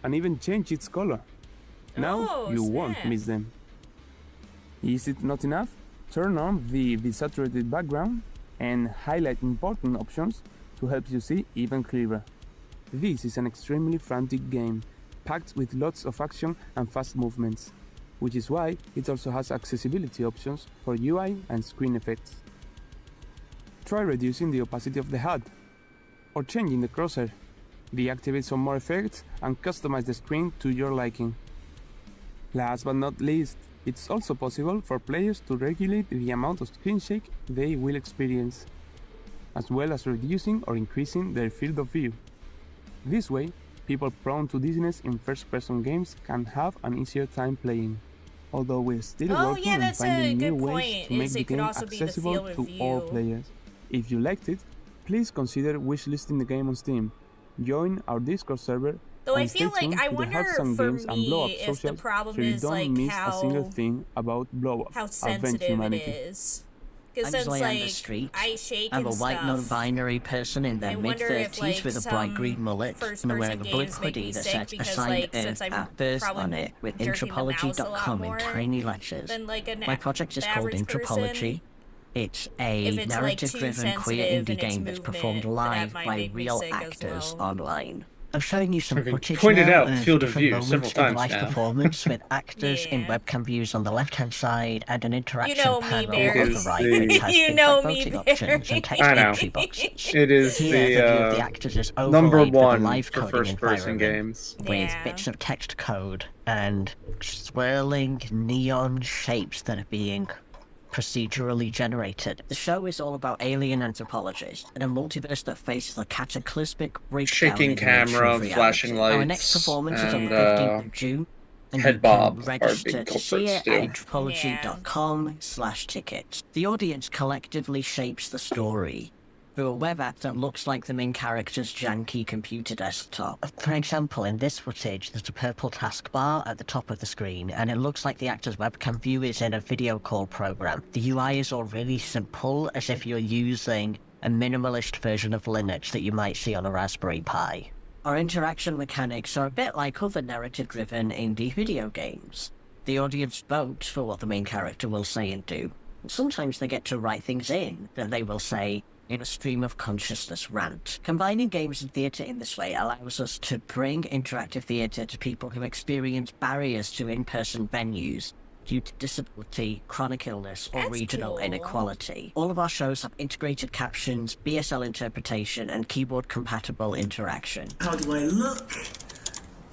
and even change its color. Now you won't miss them. Is it not enough? Turn on the desaturated background and highlight important options to help you see even clearer. This is an extremely frantic game, packed with lots of action and fast movements, which is why it also has accessibility options for UI and screen effects. Try reducing the opacity of the HUD, or changing the crosshair, deactivate some more effects and customize the screen to your liking. Last but not least, it's also possible for players to regulate the amount of screen shake they will experience, as well as reducing or increasing their field of view. This way, people prone to dizziness in first-person games can have an easier time playing, although we're still working on finding new ways to make the game accessible to all players. If you liked it, please consider wishlisting the game on Steam, join our Discord server, though I and feel stay tuned like I to the wonder Half Sunk for Games and Blow Up me if the socials problem so you is don't like miss a single how thing about Blow Up: Avenge sensitive it Humanity. is. I'm Because since Leander like Street. I shake I'm and a white stuff, non-binary person in their I wonder if, mid-30s like, with a bright green some mullet, and I'm wearing a blue first-person games make hoodie me that sick says because, Assigned like, Earth since I'm at birth on probably it with jerking the mouse a Intropology.com lot in more tiny letters. than, like, My project is called average Intropology. It's a If it's, like, too narrative-driven queer sensitive indie in its game that's performed movement, that live might by make me real sick as actors well. online. I'm showing you some Having footage pointed now out of field of different view moments several in times live now. performance with actors in webcam views on the left-hand side and an interaction know me, panel Barry. on the right, which has You things know like me, voting Barry. options and text I know. entry boxes. It is Here, the view of the the actors is number overlaid with a one live for coding first-person environment games. with bits of text code and swirling neon shapes that are being procedurally generated. The show is all about alien anthropologists in a multiverse that faces a cataclysmic breakdown Shaking in the nature camera, of reality. flashing Our next lights, performance is on and the 15th of June, and head you bob can are register big to see culprits it too. at anthropology.com/tickets. The audience collectively shapes the story through a web app that looks like the main character's janky computer desktop. For example, in this footage, there's a purple taskbar at the top of the screen, and it looks like the actor's webcam view is in a video call program. The UI is all really simple, as if you're using a minimalist version of Linux that you might see on a Raspberry Pi. Our interaction mechanics are a bit like other narrative-driven indie video games. The audience votes for what the main character will say and do. Sometimes they get to write things in that they will say in a stream of consciousness rant. Combining games and theatre in this way allows us to bring interactive theatre to people who experience barriers to in-person venues due to disability, chronic illness, or regional inequality. All of our shows have integrated captions, BSL interpretation, and keyboard-compatible interaction. How do I look?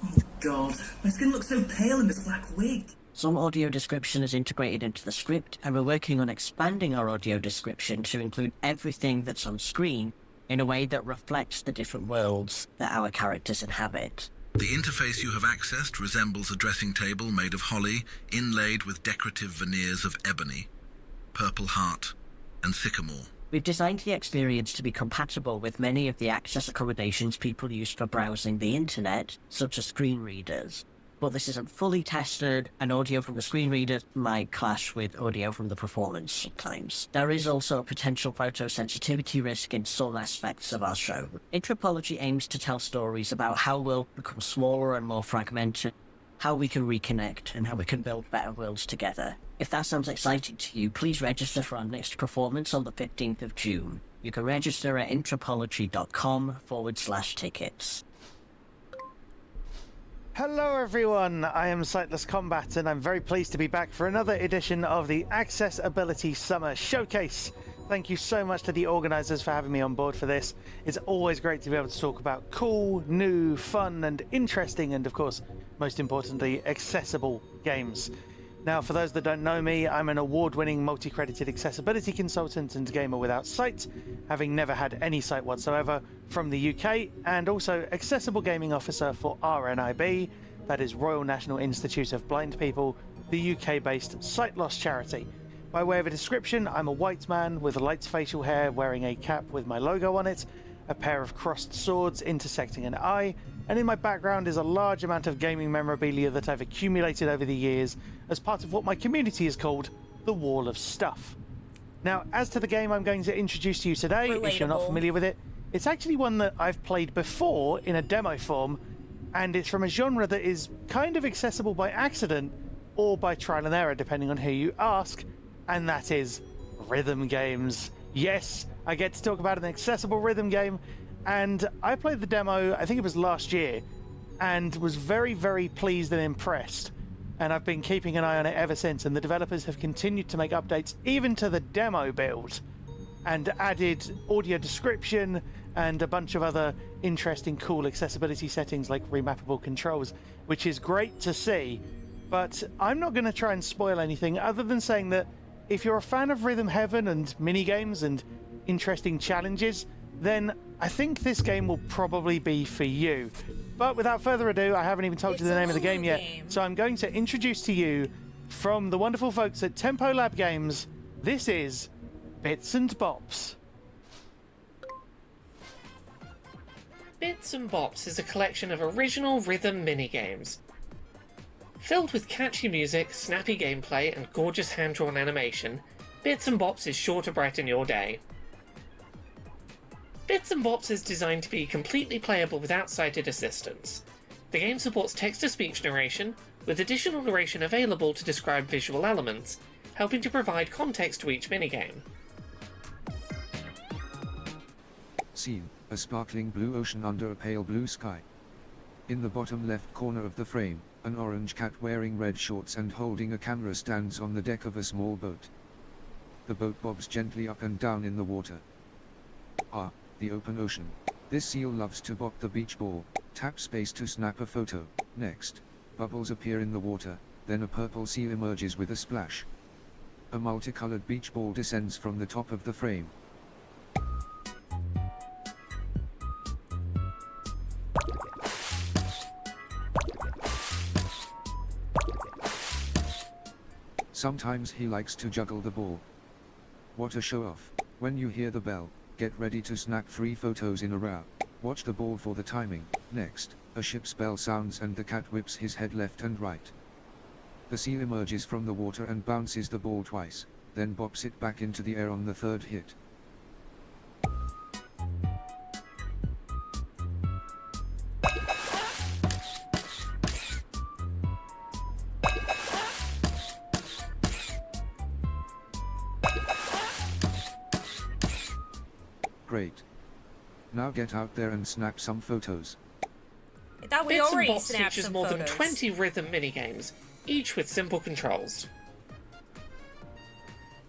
Oh god, my skin looks so pale in this black wig. Some audio description is integrated into the script, and we're working on expanding our audio description to include everything that's on screen in a way that reflects the different worlds that our characters inhabit. The interface you have accessed resembles a dressing table made of holly, inlaid with decorative veneers of ebony, purple heart, and sycamore. We've designed the experience to be compatible with many of the access accommodations people use for browsing the internet, such as screen readers. But this isn't fully tested, and audio from the screen reader might clash with audio from the performance sometimes. There is also a potential photosensitivity risk in some aspects of our show. Anthropology aims to tell stories about how worlds become smaller and more fragmented, how we can reconnect, and how we can build better worlds together. If that sounds exciting to you, please register for our next performance on the 15th of June. You can register at anthropology.com/tickets. Hello everyone, I am Sightless Combat and I'm very pleased to be back for another edition of the Accessibility Summer Showcase. Thank you so much to the organisers for having me on board for this. It's always great to be able to talk about cool, new, fun and interesting and of course, most importantly, accessible games. Now, for those that don't know me, I'm an award-winning multi-credited accessibility consultant and gamer without sight, having never had any sight whatsoever, from the UK, and also accessible gaming officer for RNIB, that is Royal National Institute of Blind People, the UK-based sight loss charity. By way of a description, I'm a white man with light facial hair wearing a cap with my logo on it, a pair of crossed swords intersecting an eye, and in my background is a large amount of gaming memorabilia that I've accumulated over the years as part of what my community has called the Wall of Stuff. Now, as to the game I'm going to introduce to you today, if you're not familiar with it, it's actually one that I've played before in a demo form, and it's from a genre that is kind of accessible by accident or by trial and error, depending on who you ask, and that is rhythm games. Yes, I get to talk about an accessible rhythm game, and I played the demo, I think it was last year, and was very, very pleased and impressed. And I've been keeping an eye on it ever since, and the developers have continued to make updates even to the demo build, and added audio description and a bunch of other interesting, cool accessibility settings like remappable controls, which is great to see. But I'm not going to try and spoil anything other than saying that if you're a fan of Rhythm Heaven and minigames and interesting challenges, then I think this game will probably be for you. But without further ado, I haven't even told you the name of the game yet, so I'm going to introduce to you, from the wonderful folks at Tempo Lab Games, this is Bits and Bops. Bits and Bops is a collection of original rhythm minigames. Filled with catchy music, snappy gameplay, and gorgeous hand-drawn animation, Bits and Bops is sure to brighten your day. Bits and Bops is designed to be completely playable without sighted assistance. The game supports text-to-speech narration, with additional narration available to describe visual elements, helping to provide context to each minigame. Scene: a sparkling blue ocean under a pale blue sky. In the bottom left corner of the frame, an orange cat wearing red shorts and holding a camera stands on the deck of a small boat. The boat bobs gently up and down in the water. Ah, the open ocean. This seal loves to bop the beach ball. Tap space to snap a photo. Next, bubbles appear in the water, then a purple seal emerges with a splash. A multicolored beach ball descends from the top of the frame. Sometimes he likes to juggle the ball. What a show-off. When you hear the bell, get ready to snap 3 photos in a row. Watch the ball for the timing. Next, a ship's bell sounds and the cat whips his head left and right. The seal emerges from the water and bounces the ball twice, then bops it back into the air on the 3rd hit. Great. Now get out there and snap some photos. I thought we Bits and already Bops snapped features some more photos. than 20 rhythm minigames, each with simple controls.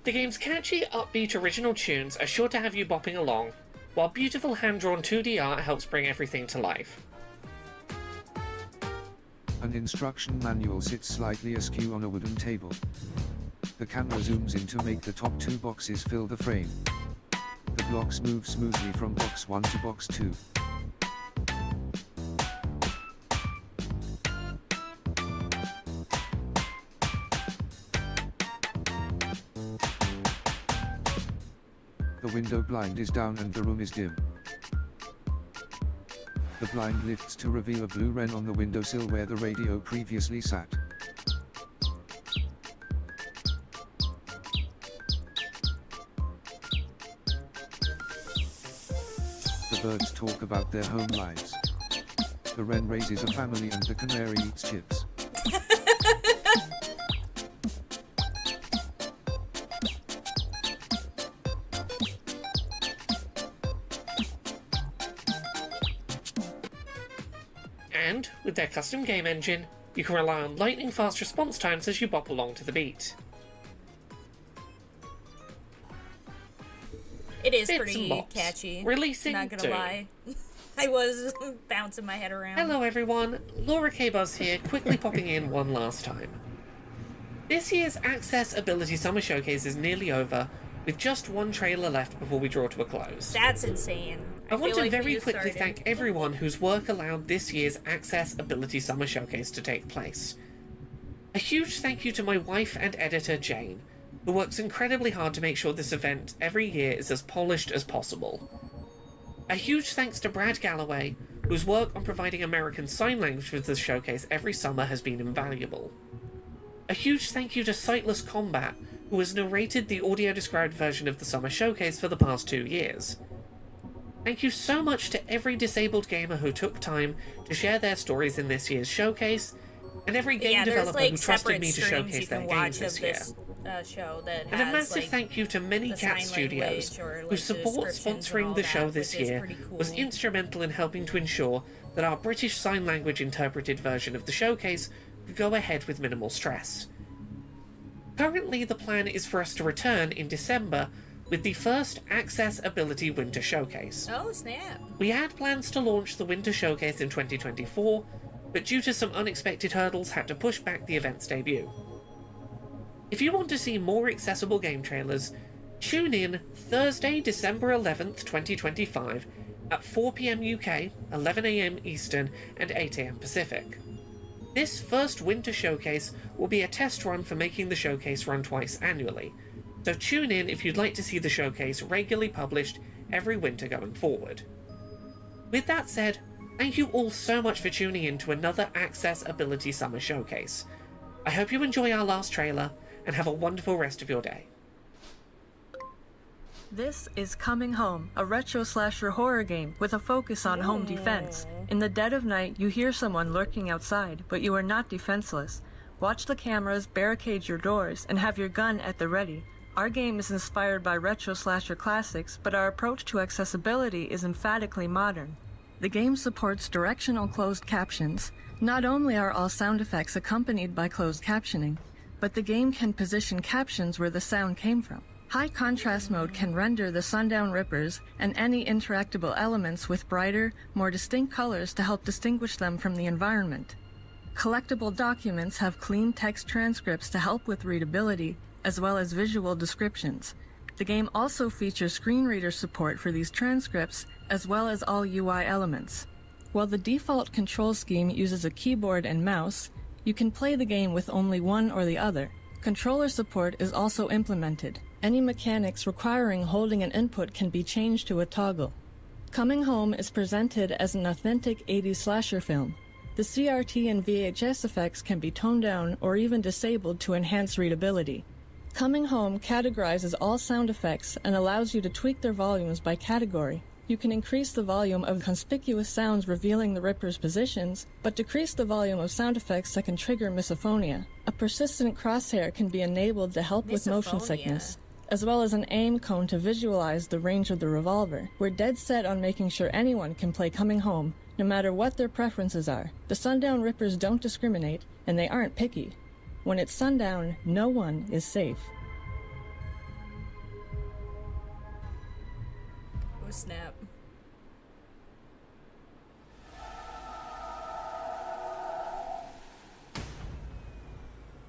The game's catchy, upbeat original tunes are sure to have you bopping along, while beautiful hand-drawn 2D art helps bring everything to life. An instruction manual sits slightly askew on a wooden table. The camera zooms in to make the top 2 boxes fill the frame. The blocks move smoothly from box 1 to box 2. The window blind is down and the room is dim. The blind lifts to reveal a blue wren on the windowsill where the radio previously sat. The birds talk about their home lives. The wren raises a family and the canary eats chips. And, with their custom game engine, you can rely on lightning-fast response times as you bop along to the beat. It is Bits pretty and bops. catchy. Releasing Not gonna Doom. lie. I was bouncing my head around. Hello everyone, Laura K-Buzz here, quickly popping in one last time. This year's Accessibility Summer Showcase is nearly over, with just one trailer left before we draw to a close. That's insane. I want feel to like when very you quickly started- thank everyone whose work allowed this year's Accessibility Summer Showcase to take place. A huge thank you to my wife and editor, Jane, who works incredibly hard to make sure this event every year is as polished as possible. A huge thanks to Brad Galloway, whose work on providing American Sign Language for this showcase every summer has been invaluable. A huge thank you to Sightless Combat, who has narrated the audio-described version of the Summer Showcase for the past 2 years. Thank you so much to every disabled gamer who took time to share their stories in this year's showcase, and every game developer who trusted me to showcase their games this year. Show that And a has, massive like, thank you to Many the Cat sign Studios, language or, like, whose support descriptions and all sponsoring the that, show this which is year pretty cool. was instrumental in helping to ensure that our British Sign Language interpreted version of the showcase could go ahead with minimal stress. Currently, the plan is for us to return in December with the first Accessibility Winter Showcase. Oh, snap. We had plans to launch the Winter Showcase in 2024, but due to some unexpected hurdles had to push back the event's debut. If you want to see more accessible game trailers, tune in Thursday, December 11th, 2025 at 4 PM UK, 11 AM Eastern and 8 AM Pacific. This first Winter Showcase will be a test run for making the showcase run twice annually, so tune in if you'd like to see the showcase regularly published every winter going forward. With that said, thank you all so much for tuning in to another Accessibility Summer Showcase. I hope you enjoy our last trailer, and have a wonderful rest of your day. This is Coming Home, a retro-slasher horror game with a focus on home defense. In the dead of night, you hear someone lurking outside, but you are not defenseless. Watch the cameras, barricade your doors, and have your gun at the ready. Our game is inspired by retro-slasher classics, but our approach to accessibility is emphatically modern. The game supports directional closed captions. Not only are all sound effects accompanied by closed captioning, but the game can position captions where the sound came from. High contrast mode can render the Sundown Rippers and any interactable elements with brighter, more distinct colors to help distinguish them from the environment. Collectible documents have clean text transcripts to help with readability, as well as visual descriptions. The game also features screen reader support for these transcripts, as well as all UI elements. While the default control scheme uses a keyboard and mouse, you can play the game with only one or the other. Controller support is also implemented. Any mechanics requiring holding an input can be changed to a toggle. Coming Home is presented as an authentic 80s slasher film. The CRT and VHS effects can be toned down or even disabled to enhance readability. Coming Home categorizes all sound effects and allows you to tweak their volumes by category. You can increase the volume of conspicuous sounds revealing the Ripper's positions, but decrease the volume of sound effects that can trigger misophonia. A persistent crosshair can be enabled to help with motion sickness, as well as an aim cone to visualize the range of the revolver. We're dead set on making sure anyone can play Coming Home, no matter what their preferences are. The Sundown Rippers don't discriminate, and they aren't picky. When it's sundown, no one is safe. Oh, snap.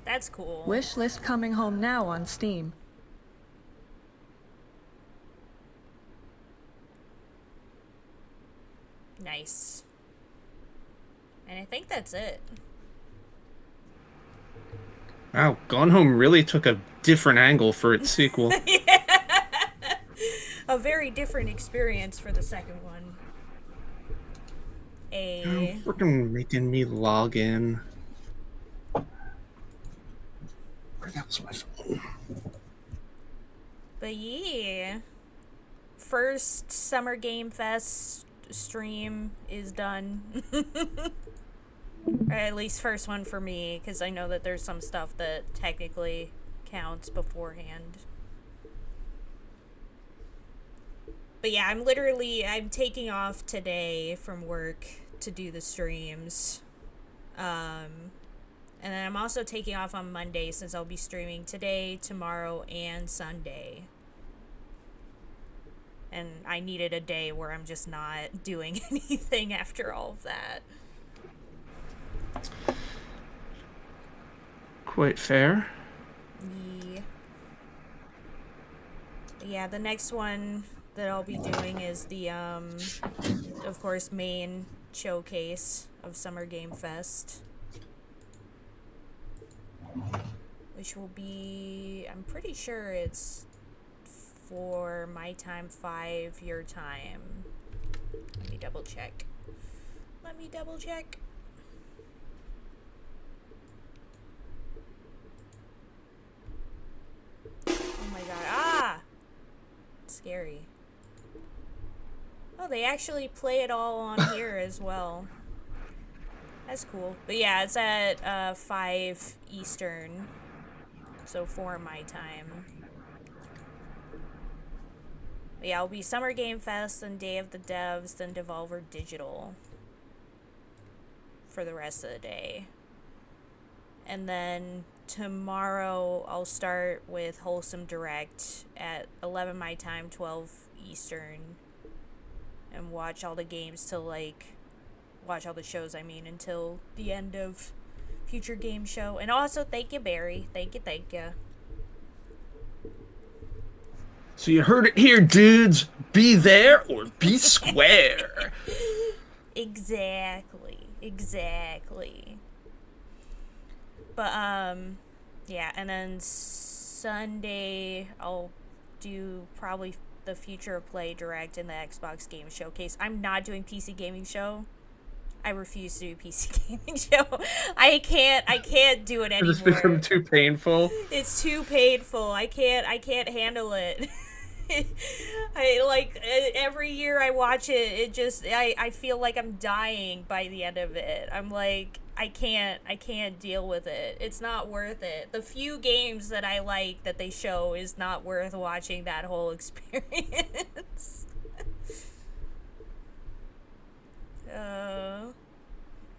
That's cool. Wishlist Coming Home now on Steam. Nice. And I think that's it. Wow, Gone Home really took a different angle for its sequel. a very different experience for the second one. You're freaking making me log in. That was my phone. But yeah, first Summer Game Fest stream is done. Or at least first one for me, because I know that there's some stuff that technically counts beforehand. But yeah, I'm taking off today from work to do the streams. And then I'm also taking off on Monday since I'll be streaming today, tomorrow, and Sunday. And I needed a day where I'm just not doing anything after all of that. Quite fair. Yeah, the next one that I'll be doing is the, of course, main showcase of Summer Game Fest. Which will be, I'm pretty sure it's for my time 5, your time. Let me double check. Oh my god, scary. Oh, they actually play it all on here as well. That's cool. But yeah, it's at 5 Eastern, so 4 my time. But yeah, it'll be Summer Game Fest, then Day of the Devs, then Devolver Digital for the rest of the day. And then tomorrow I'll start with Wholesome Direct at 11 my time, 12 Eastern, and watch all the games till watch all the shows, until the end of Future Game Show. And also, thank you, Barry. Thank you. So you heard it here, dudes. Be there or be square. Exactly. But, yeah, and then Sunday, I'll do probably the Future of Play Direct and the Xbox Game Showcase. I'm not doing PC Gaming Show. I refuse to do PC Gaming Show. I can't do it anymore. It's become too painful. It's too painful. I can't handle it. Every year I watch it, I feel like I'm dying by the end of it. I'm like, I can't deal with it. It's not worth it. The few games that I like that they show is not worth watching that whole experience.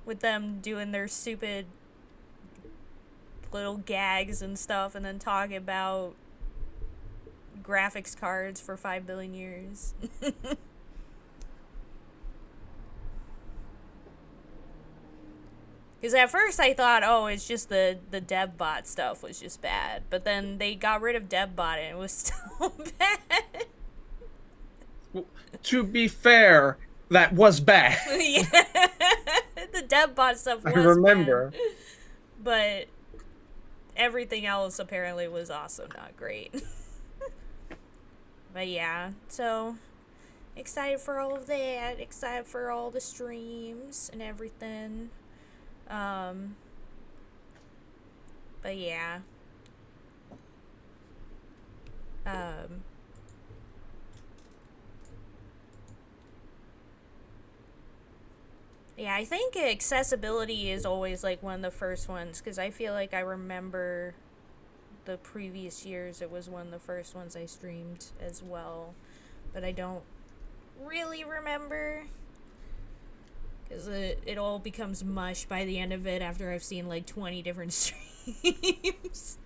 With them doing their stupid little gags and stuff, and then talking about graphics cards for 5 billion years. Because at first I thought, oh, it's just the DevBot stuff was just bad. But then they got rid of DevBot and it was still bad. Well, to be fair, that was bad. Yeah. The DevBot stuff was I remember. bad. But everything else apparently was also not great. But yeah, so excited for all of that. Excited for all the streams and everything. But yeah. Yeah, I think accessibility is always like one of the first ones, because I feel like I remember the previous years it was one of the first ones I streamed as well, but I don't really remember, because it all becomes mush by the end of it after I've seen like 20 different streams.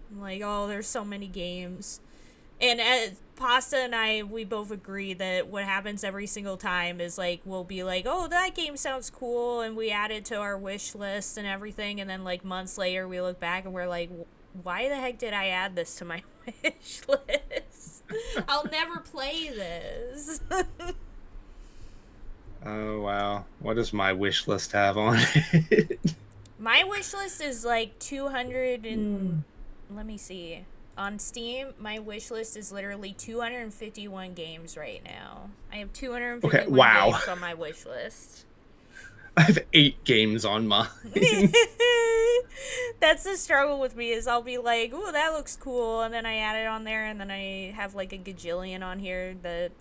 I'm like, oh, there's so many games. And Pasta and we both agree that what happens every single time is like, we'll be like, oh, that game sounds cool, and we add it to our wish list and everything, and then like months later we look back and we're like, why the heck did I add this to my wish list? I'll never play this. Oh, wow. What does my wish list have on it? My wish list is like 200 and... Let me see. on Steam, my wish list is literally 251 games right now. I have 251 Okay, wow. games on my wish list. I have 8 games on mine. That's the struggle with me, is I'll be like, ooh, that looks cool, and then I add it on there, and then I have like a gajillion on here that...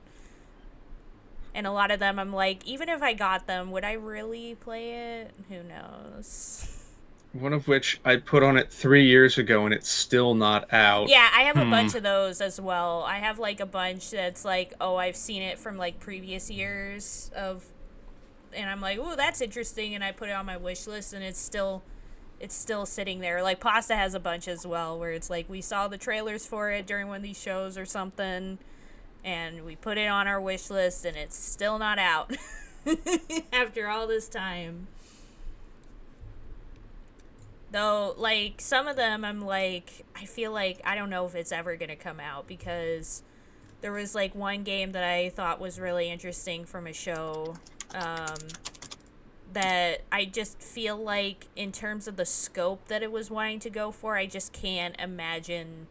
And a lot of them I'm like, even if I got them, would I really play it? Who knows? One of which I put on it 3 years ago, and it's still not out. Yeah, I have a bunch of those as well. I have like a bunch that's like, oh, I've seen it from like previous years of... And I'm like, ooh, that's interesting, and I put it on my wish list, and it's still sitting there. Like, Pasta has a bunch as well, where it's like, we saw the trailers for it during one of these shows or something, and we put it on our wish list, and it's still not out. After all this time. Though, like, some of them, I'm like, I feel like, I don't know if it's ever gonna come out, because there was, like, one game that I thought was really interesting from a show, that I just feel like, in terms of the scope that it was wanting to go for, I just can't imagine.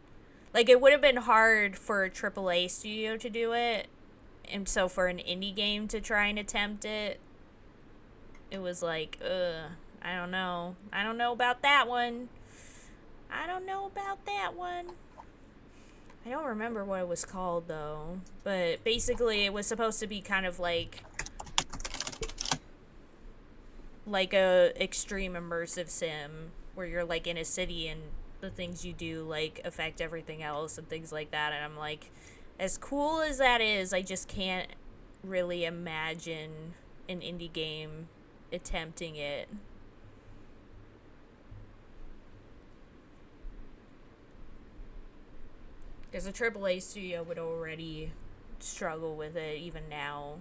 Like, it would have been hard for a AAA studio to do it, and so for an indie game to try and attempt it, it was like, I don't know. I don't know about that one. I don't remember what it was called, though. But basically, it was supposed to be kind of like a extreme immersive sim where you're like in a city and the things you do like affect everything else and things like that. And I'm like, as cool as that is, I just can't really imagine an indie game attempting it. Because a AAA studio would already struggle with it even now.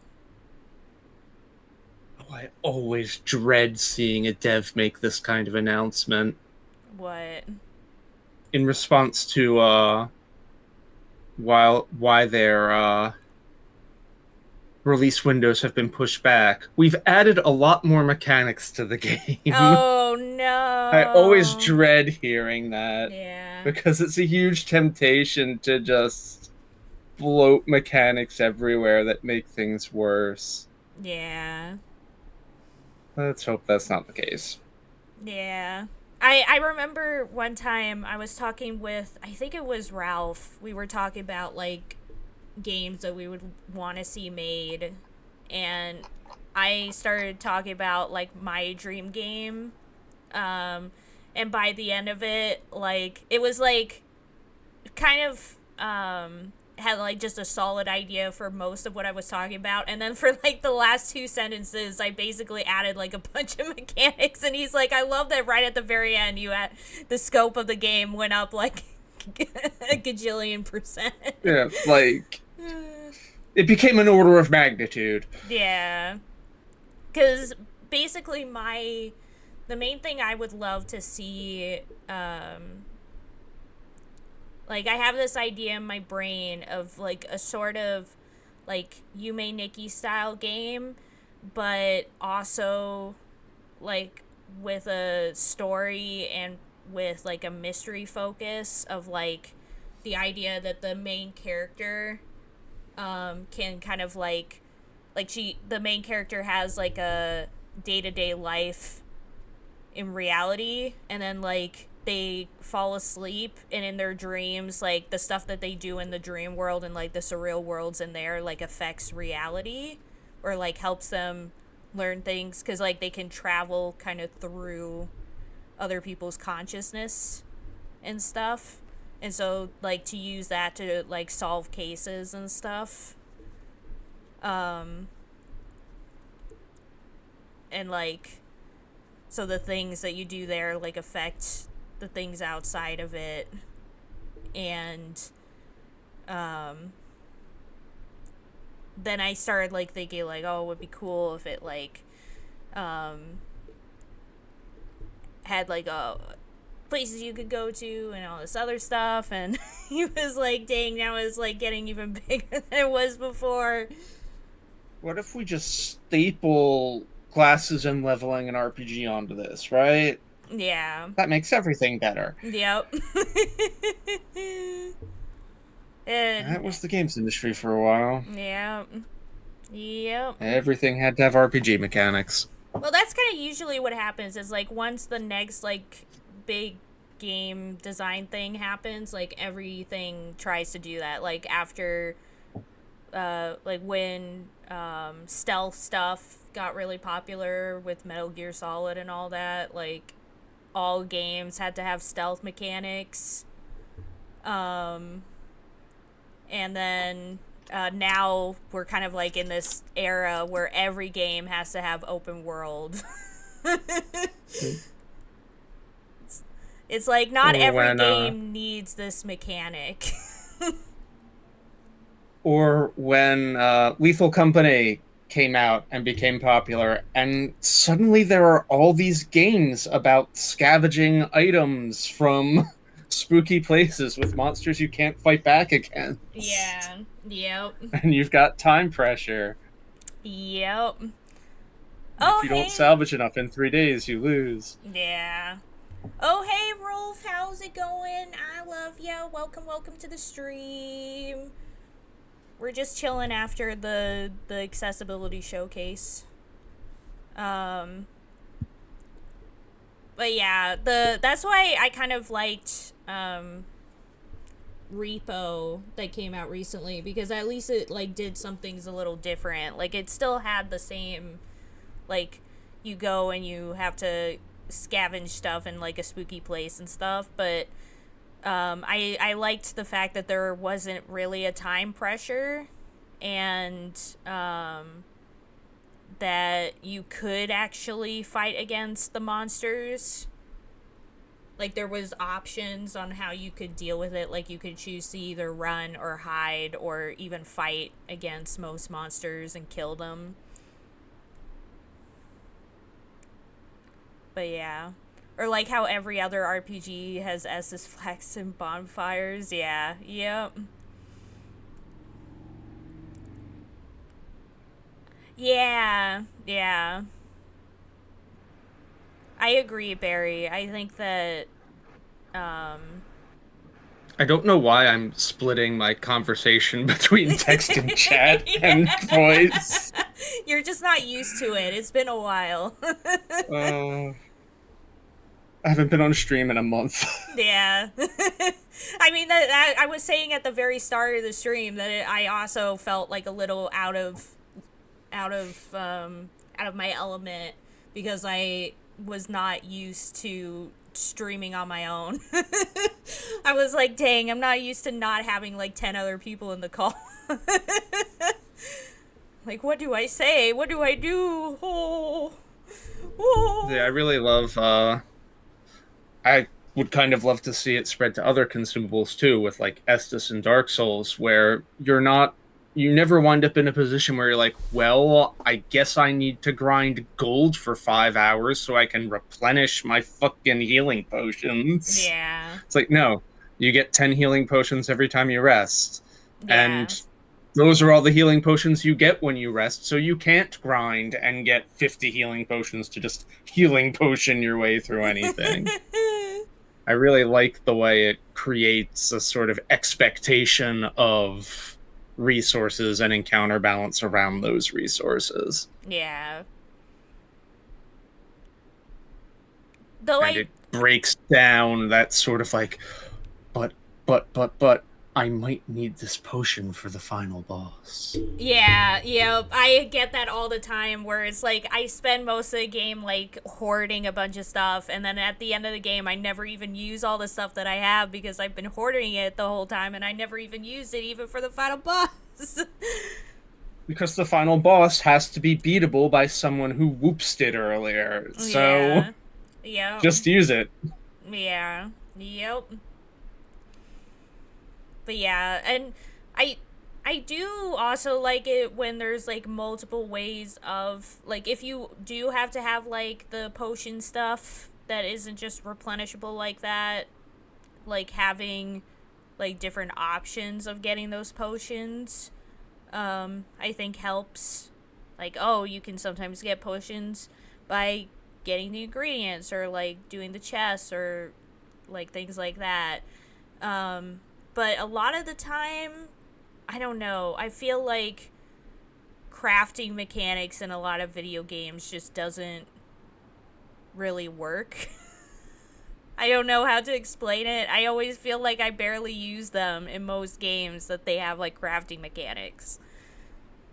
Oh, I always dread seeing a dev make this kind of announcement. What? In response to why their release windows have been pushed back, we've added a lot more mechanics to the game. Oh no. I always dread hearing that. Yeah. Because it's a huge temptation to just bloat mechanics everywhere that make things worse. Yeah. Let's hope that's not the case. Yeah. I remember one time I was talking with, I think it was Rolf. We were talking about, like, games that we would want to see made. And I started talking about, like, my dream game. And by the end of it, like, it was, like, kind of, had, like, just a solid idea for most of what I was talking about. And then for, like, the last 2 sentences, I basically added, like, a bunch of mechanics. And he's like, I love that right at the very end, the scope of the game went up, like, a gajillion %. Yeah, like, it became an order of magnitude. Yeah. Because basically the main thing I would love to see, like, I have this idea in my brain of, like, a sort of, like, Yume Nikki style game, but also, like, with a story and with, like, a mystery focus of, like, the idea that the main character, can kind of, like, the main character has, like, a day-to-day life in reality, and then, like, they fall asleep, and in their dreams, like, the stuff that they do in the dream world and, like, the surreal worlds in there, like, affects reality, or, like, helps them learn things, because, like, they can travel kind of through other people's consciousness and stuff, and so, like, to use that to, like, solve cases and stuff, and, like, so the things that you do there, like, affect the things outside of it, and then I started, like, thinking, like, oh, it would be cool if it, like, had, like, places you could go to and all this other stuff, and he was like, dang, now it's, like, getting even bigger than it was before. What if we just staple classes and leveling an RPG onto this, right? Yeah. That makes everything better. Yep. And That was the games industry for a while. yeah. Yep. Everything had to have RPG mechanics. Well, that's kind of usually what happens is like once the next like big game design thing happens, like everything tries to do that. Like after like when stealth stuff got really popular with Metal Gear Solid and all that, like all games had to have stealth mechanics. And then now we're kind of like in this era where every game has to have open world. It's like not every game needs this mechanic. Or when Lethal Company came out and became popular, and suddenly there are all these games about scavenging items from spooky places with monsters you can't fight back against. Yeah. Yep. And you've got time pressure. Yep. If you don't salvage enough in 3 days, you lose. Yeah. Oh, hey, Rolf, how's it going? I love ya. Welcome to the stream. We're just chilling after the accessibility showcase. But yeah, that's why I kind of liked Repo that came out recently, because at least it like did some things a little different. Like it still had the same, like you go and you have to scavenge stuff in like a spooky place and stuff, but I liked the fact that there wasn't really a time pressure, and that you could actually fight against the monsters. Like there was options on how you could deal with it. Like you could choose to either run or hide or even fight against most monsters and kill them. But yeah. Or like how every other RPG has Estus flags and bonfires. Yeah. Yep. Yeah. Yeah. I agree, Barry. I think that I don't know why I'm splitting my conversation between text and chat and voice. You're just not used to it. It's been a while. I haven't been on stream in a month. Yeah. I mean, that I was saying at the very start of the stream that I also felt like a little out of my element, because I was not used to streaming on my own. I was like, dang, I'm not used to not having like 10 other people in the call. Like, what do I say? What do I do? Oh. Yeah, I really love I would kind of love to see it spread to other consumables too, with like Estus and Dark Souls, where you never wind up in a position where you're like, well, I guess I need to grind gold for 5 hours so I can replenish my fucking healing potions. Yeah. It's like, no, you get 10 healing potions every time you rest. Yeah. And those are all the healing potions you get when you rest, so you can't grind and get 50 healing potions to just healing potion your way through anything. I really like the way it creates a sort of expectation of resources and encounter balance around those resources. Yeah. It breaks down that sort of like, but I might need this potion for the final boss. Yeah, I get that all the time, where it's like I spend most of the game like hoarding a bunch of stuff, and then at the end of the game I never even use all the stuff that I have because I've been hoarding it the whole time, and I never even used it even for the final boss. Because the final boss has to be beatable by someone who whoopsed it earlier, so yeah. Just use it. Yeah. Yep. But yeah, and I do also like it when there's like multiple ways of, like, if you do have to have like the potion stuff that isn't just replenishable like that, like having like different options of getting those potions, I think helps. Like, oh, you can sometimes get potions by getting the ingredients or like doing the chests or like things like that. but a lot of the time, I don't know. I feel like crafting mechanics in a lot of video games just doesn't really work. I don't know how to explain it. I always feel like I barely use them in most games that they have like crafting mechanics.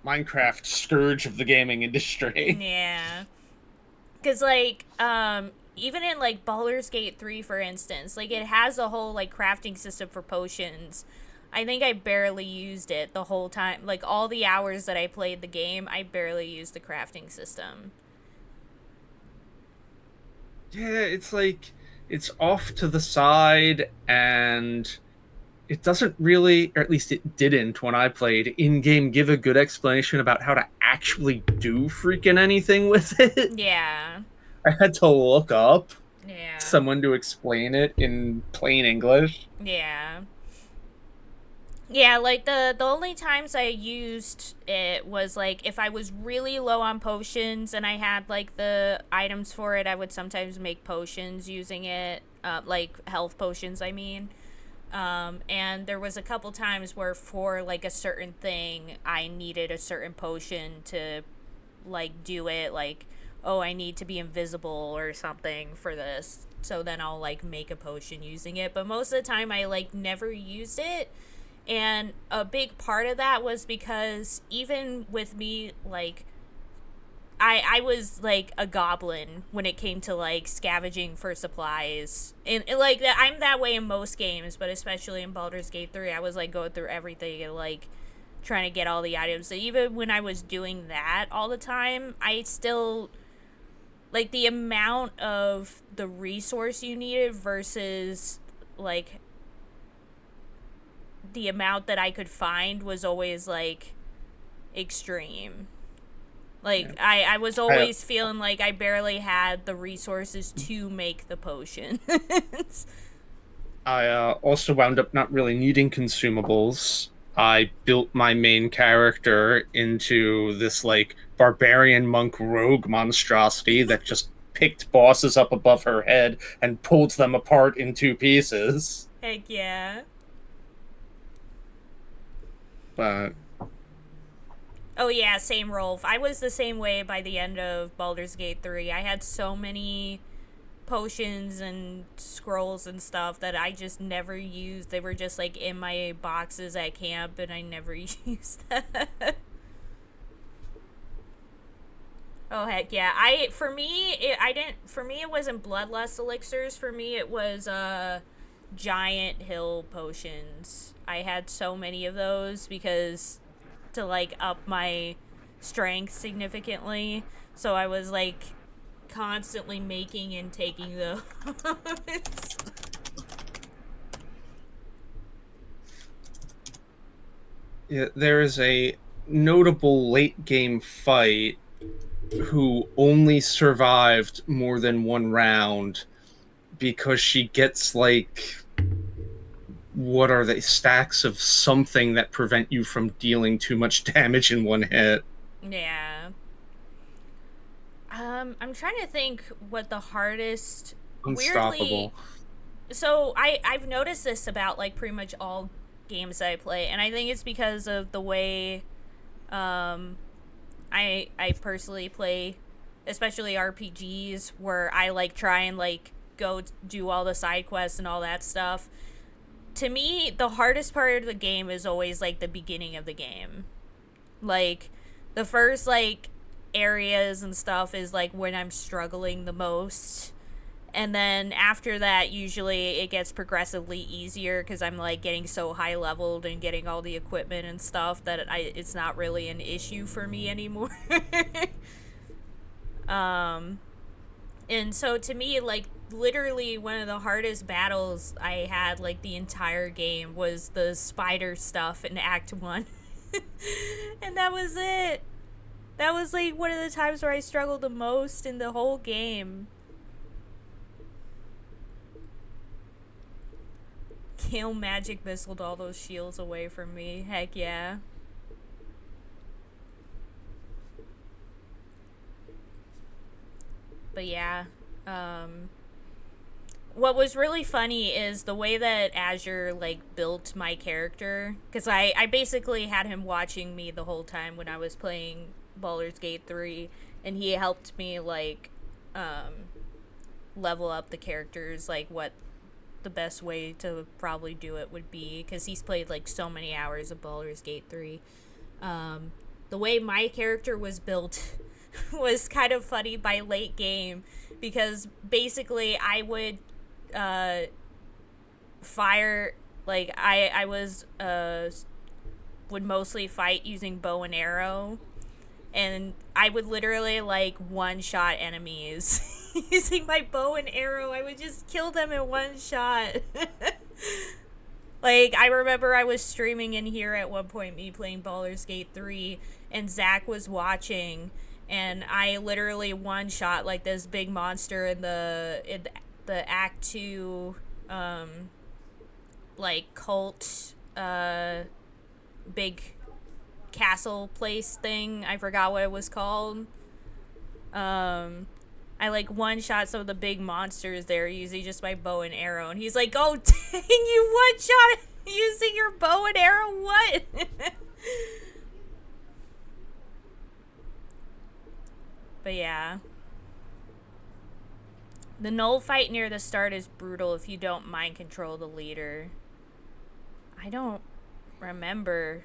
Minecraft, scourge of the gaming industry. Yeah. Because, like, even in, like, Baldur's Gate 3, for instance, like, it has a whole, like, crafting system for potions. I think I barely used it the whole time. Like, all the hours that I played the game, I barely used the crafting system. Yeah, it's like, it's off to the side, and it doesn't really, or at least it didn't when I played, in-game give a good explanation about how to actually do freaking anything with it. Yeah. I had to look up Yeah. someone to explain it in plain English. Yeah. Yeah, like, the only times I used it was, like, if I was really low on potions and I had, like, the items for it, I would sometimes make potions using it. Like, health potions, I mean. And there was a couple times where for, like, a certain thing, I needed a certain potion to, like, do it. Like, oh, I need to be invisible or something for this. So then I'll, like, make a potion using it. But most of the time, I, like, never used it. And a big part of that was because even with me, like, I was, like, a goblin when it came to, like, scavenging for supplies. And, like, I'm that way in most games, but especially in Baldur's Gate 3, I was, like, going through everything and, like, trying to get all the items. So even when I was doing that all the time, I still, like, the amount of the resource you needed versus, like, the amount that I could find was always, like, extreme. Like, yeah. I was always feeling like I barely had the resources to make the potion. I also wound up not really needing consumables. I built my main character into this, like, barbarian monk rogue monstrosity that just picked bosses up above her head and pulled them apart in two pieces. Heck yeah. But oh yeah, same Rolf. I was the same way by the end of Baldur's Gate 3. I had so many potions and scrolls and stuff that I just never used. They were just, like, in my boxes at camp, and I never used that. Oh heck yeah. For me it wasn't bloodlust elixirs. For me it was giant hill potions. I had so many of those because to, like, up my strength significantly. So I was, like, constantly making and taking those. yeah, there is a notable late game fight who only survived more than one round because she gets, like, what are they, stacks of something that prevent you from dealing too much damage in one hit. Yeah. I'm trying to think what the hardest. Unstoppable. Weirdly, so I've noticed this about, like, pretty much all games that I play, and I think it's because of the way I personally play, especially RPGs, where I, like, try and, like, go do all the side quests and all that stuff. To me, the hardest part of the game is always, like, the beginning of the game. Like, the first, like, areas and stuff is, like, when I'm struggling the most. And then after that, usually it gets progressively easier because I'm, like, getting so high leveled and getting all the equipment and stuff that it's not really an issue for me anymore. And so to me, like, literally one of the hardest battles I had, like, the entire game was the spider stuff in Act 1. And that was it. That was, like, one of the times where I struggled the most in the whole game. Kill magic missiled all those shields away from me. Heck yeah. But yeah, what was really funny is the way that Azure like built my character, because I basically had him watching me the whole time when I was playing Baldur's Gate 3, and he helped me like level up the characters, like what the best way to probably do it would be, because he's played like so many hours of Baldur's Gate 3. The way my character was built was kind of funny by late game, because basically I would fire, like I was would mostly fight using bow and arrow, and I would literally like one shot enemies using my bow and arrow. I would just kill them in one shot. Like, I remember I was streaming in here at one point, me playing Baldur's Gate 3, and Zach was watching, and I literally one-shot, like, this big monster in the Act 2, like, cult, big castle place thing. I forgot what it was called. I like one-shot some of the big monsters there using just my bow and arrow, and he's like, "Oh, dang, you one-shot using your bow and arrow? What?" But yeah. The null fight near the start is brutal if you don't mind control the leader. I don't remember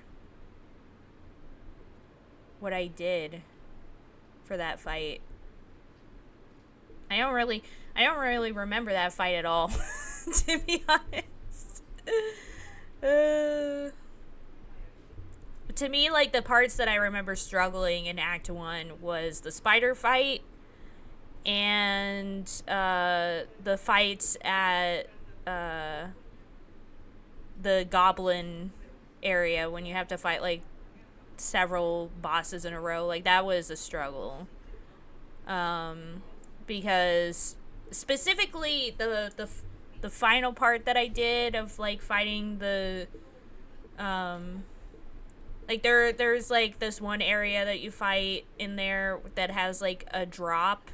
what I did for that fight. I don't really remember that fight at all, to be honest. To me, like, the parts that I remember struggling in Act 1 was the spider fight and the fights at the goblin area when you have to fight, like, several bosses in a row. Like, that was a struggle. Because specifically the final part that I did of like fighting the like there's like this one area that you fight in there that has like a drop,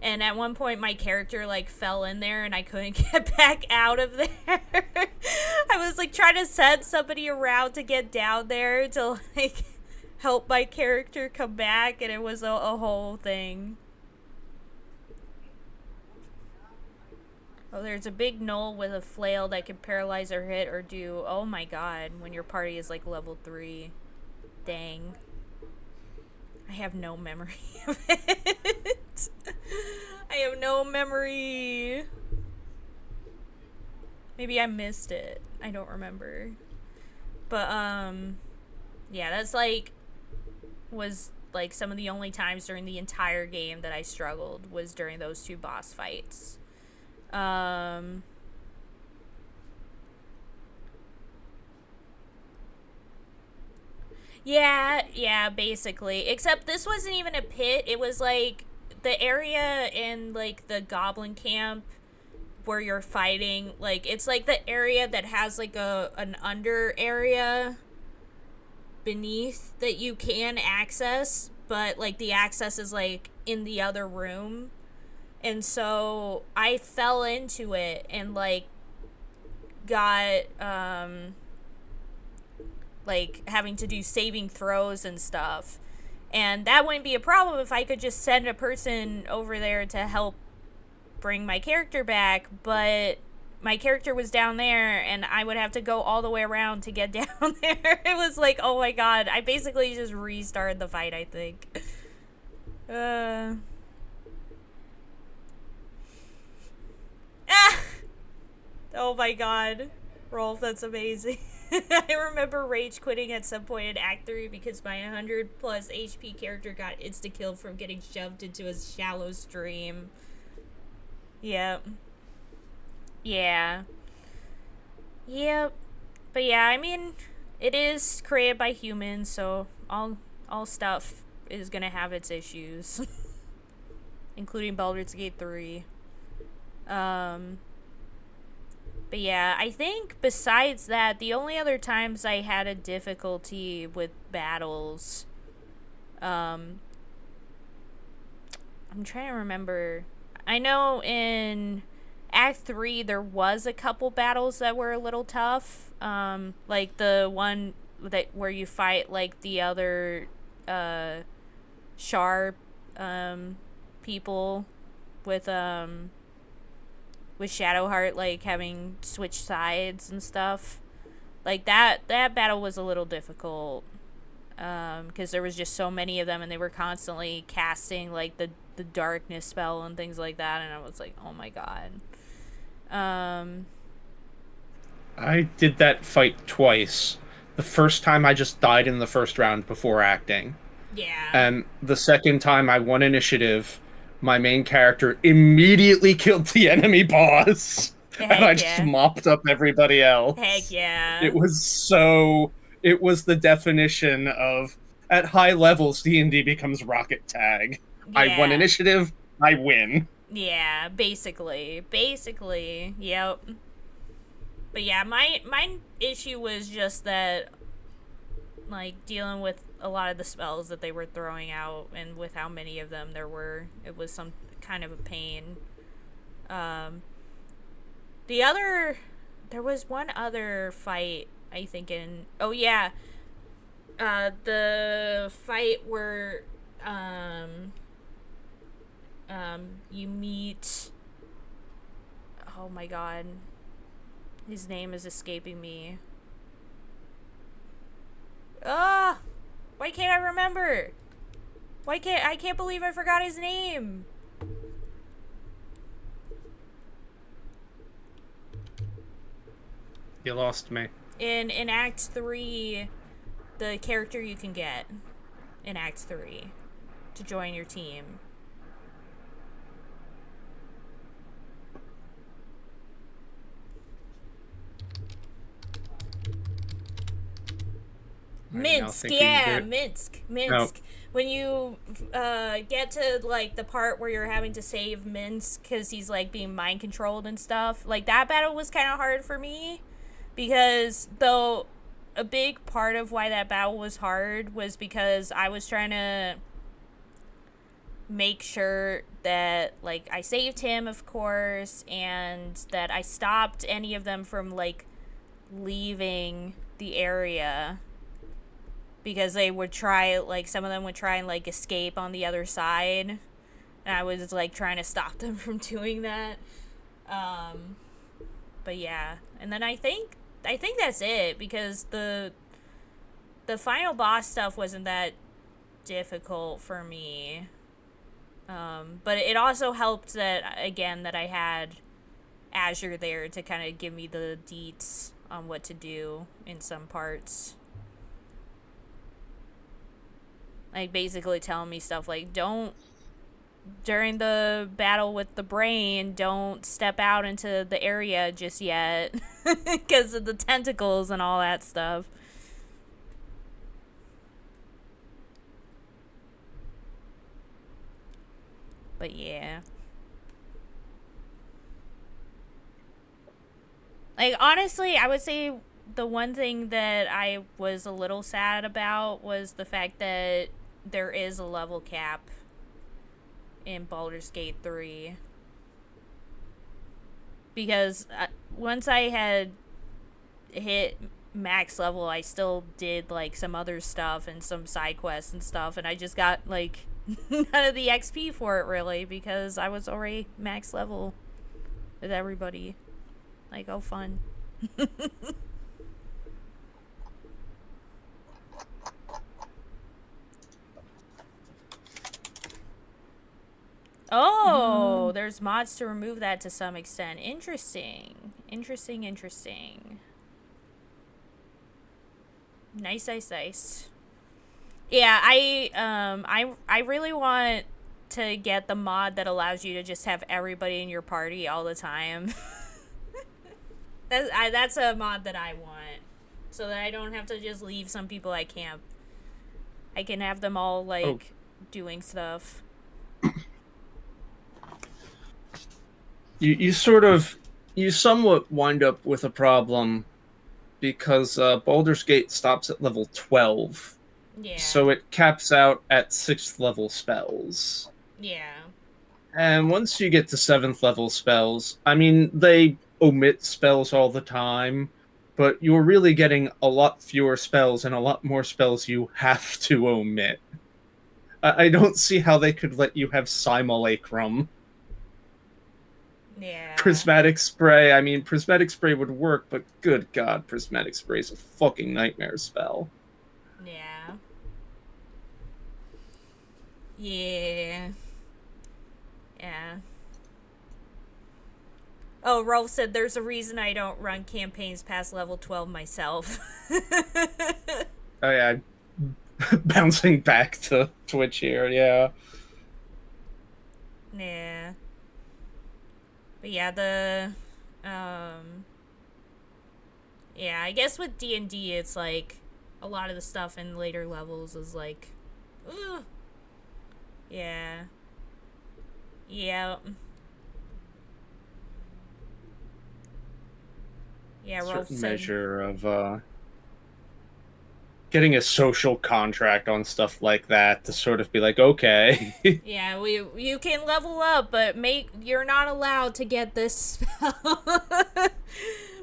and at one point my character like fell in there and I couldn't get back out of there. I was like trying to send somebody around to get down there to like help my character come back, and it was a whole thing. Oh, there's a big gnoll with a flail that can paralyze or hit or do. Oh my god, when your party is like level 3. Dang. I have no memory of it. I have no memory. Maybe I missed it. I don't remember. But, yeah, that's like, was like some of the only times during the entire game that I struggled was during those 2 boss fights. Yeah, basically. Except this wasn't even a pit. It was like the area in like the goblin camp where you're fighting. Like, it's like the area that has like an under area beneath that you can access, but like the access is like in the other room. And so I fell into it and like got like having to do saving throws and stuff. And that wouldn't be a problem if I could just send a person over there to help bring my character back, but my character was down there and I would have to go all the way around to get down there. It was like, oh my god, I basically just restarted the fight, I think. Oh my god. Rolf, that's amazing. I remember rage quitting at some point in Act 3 because my 100 plus HP character got insta-killed from getting shoved into a shallow stream. Yep. Yeah. Yep. But yeah, I mean, it is created by humans, so all stuff is gonna have its issues. Including Baldur's Gate 3. But yeah, I think besides that, the only other times I had a difficulty with battles, I'm trying to remember. I know in Act 3, there was a couple battles that were a little tough. Like the one that where you fight like the other Shar people with Shadowheart like having switched sides and stuff. Like that battle was a little difficult. Because there was just so many of them and they were constantly casting like the darkness spell and things like that, and I was like, oh my god. I did that fight twice. The first time I just died in the first round before acting. Yeah. And the second time I won initiative, my main character immediately killed the enemy boss. Heck and I just mopped up everybody else. Heck yeah. It was the definition of, at high levels, D&D becomes rocket tag. Yeah. I won initiative, I win. Yeah, basically, yep. But yeah, my issue was just that, like, dealing with a lot of the spells that they were throwing out and with how many of them there were, it was some kind of a pain. There was one other fight, I think, the fight where, you meet, oh my god, his name is escaping me. Why can't I remember? I can't believe I forgot his name. You lost me. In Act 3, the character you can get in Act 3 to join your team. Minsk, yeah, Minsk. No. When you get to like the part where you're having to save Minsk because he's like being mind controlled and stuff, like that battle was kind of hard for me, because though a big part of why that battle was hard was because I was trying to make sure that like I saved him, of course, and that I stopped any of them from like leaving the area. Because they would try, like, some of them would try and, like, escape on the other side. And I was, like, trying to stop them from doing that. But yeah. And then I think that's it. Because the final boss stuff wasn't that difficult for me. But it also helped that, again, that I had Azure there to kind of give me the deets on what to do in some parts. Like, basically telling me stuff like, during the battle with the brain, don't step out into the area just yet. Because of the tentacles and all that stuff. But yeah. Like, honestly, I would say the one thing that I was a little sad about was the fact that there is a level cap in Baldur's Gate 3. Because once I had hit max level, I still did, like, some other stuff and some side quests and stuff, and I just got, like, none of the XP for it, really, because I was already max level with everybody. Like, oh, fun. Oh, there's mods to remove that to some extent. Interesting. Nice. Yeah, I really want to get the mod that allows you to just have everybody in your party all the time. That's a mod that I want, so that I don't have to just leave some people at camp. I can have them all like doing stuff. You somewhat wind up with a problem because Baldur's Gate stops at level 12. Yeah. So it caps out at 6th level spells. Yeah. And once you get to 7th level spells, I mean, they omit spells all the time, but you're really getting a lot fewer spells and a lot more spells you have to omit. I don't see how they could let you have Simulacrum. Yeah. Prismatic Spray, I mean, Prismatic Spray would work, but good god, Prismatic Spray is a fucking nightmare spell. Yeah. Yeah. Yeah. Oh, Rolf said there's a reason I don't run campaigns past level 12 myself. Oh yeah, bouncing back to Twitch here, yeah. Yeah. But yeah, yeah, I guess with D&D, it's like, a lot of the stuff in later levels is like, ugh. Yeah. Yeah. Yeah, Rolf Certain said... measure of, getting a social contract on stuff like that to sort of be like, okay. Yeah, you can level up, but you're not allowed to get this spell.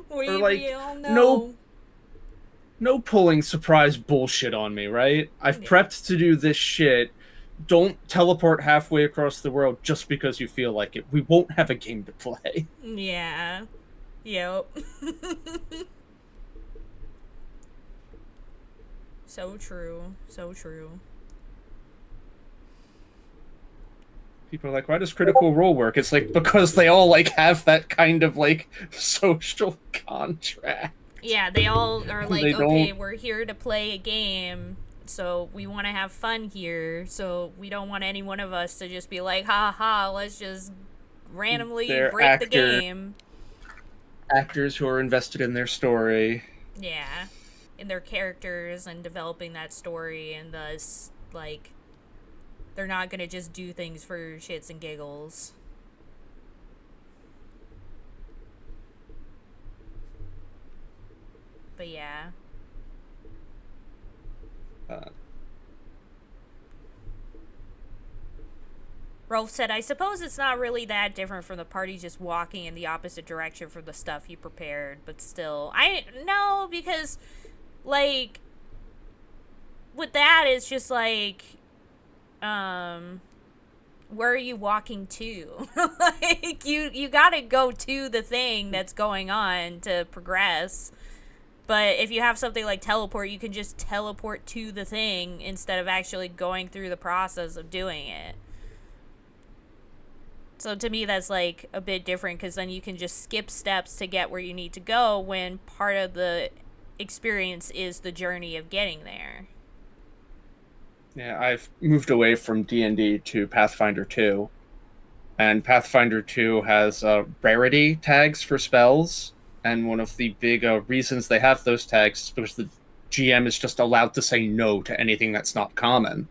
Or like, we all know. No pulling surprise bullshit on me, right? I've prepped to do this shit. Don't teleport halfway across the world just because you feel like it. We won't have a game to play. Yeah. Yep. So true. So true. People are like, why does Critical Role work? It's like, because they all, like, have that kind of, like, social contract. Yeah, they all are like, They okay, don't... we're here to play a game, so we want to have fun here, so we don't want any one of us to just be like, ha ha, let's just randomly break the game. Actors who are invested in their story. Yeah, in their characters and developing that story, and thus, like, they're not gonna just do things for shits and giggles. But yeah. Rolf said, I suppose it's not really that different from the party just walking in the opposite direction for the stuff you prepared, but still. No, because, like, with that, it's just like, where are you walking to? Like, you gotta go to the thing that's going on to progress. But if you have something like teleport, you can just teleport to the thing instead of actually going through the process of doing it. So to me, that's like a bit different, because then you can just skip steps to get where you need to go when part of the experience is the journey of getting there. Yeah, I've moved away from D&D to Pathfinder 2. And Pathfinder 2 has rarity tags for spells. And one of the big reasons they have those tags is because the GM is just allowed to say no to anything that's not common.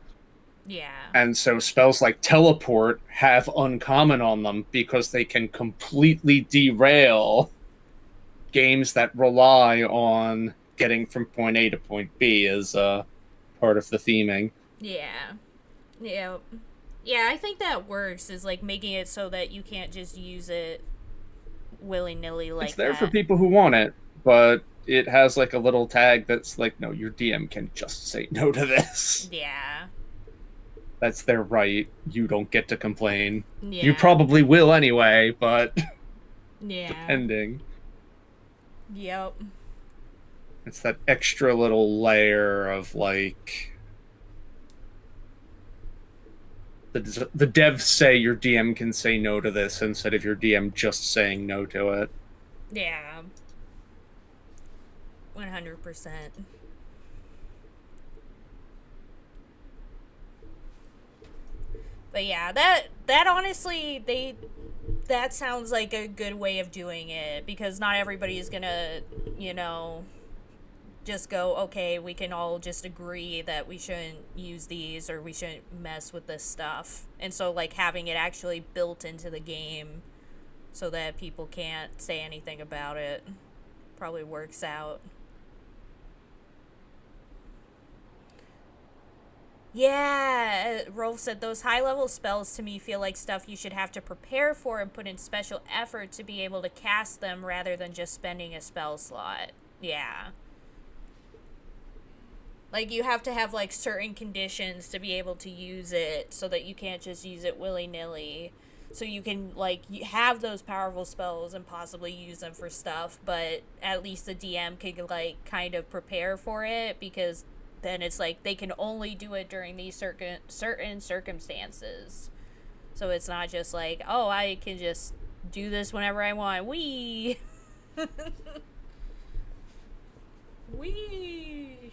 Yeah. And so spells like teleport have uncommon on them because they can completely derail games that rely on getting from point A to point B as part of the theming. Yeah. Yeah. Yeah, I think that works, is like making it so that you can't just use it willy-nilly like that. It's there for people who want it, but it has like a little tag that's like, no, your DM can just say no to this. Yeah. That's their right. You don't get to complain. Yeah. You probably will anyway, but yeah. Depending. Yep. It's that extra little layer of like the devs say your DM can say no to this instead of your DM just saying no to it. Yeah. 100%. But yeah, that honestly, that sounds like a good way of doing it, because not everybody is gonna, you know, just go, okay, we can all just agree that we shouldn't use these or we shouldn't mess with this stuff. And so, like, having it actually built into the game so that people can't say anything about it probably works out. Yeah, Rolf said those high-level spells to me feel like stuff you should have to prepare for and put in special effort to be able to cast them rather than just spending a spell slot. Yeah. Like, you have to have, like, certain conditions to be able to use it so that you can't just use it willy-nilly. So you can, like, have those powerful spells and possibly use them for stuff, but at least the DM could, like, kind of prepare for it, because then it's like they can only do it during these certain circumstances. So it's not just like, oh, I can just do this whenever I want. Wee! Wee!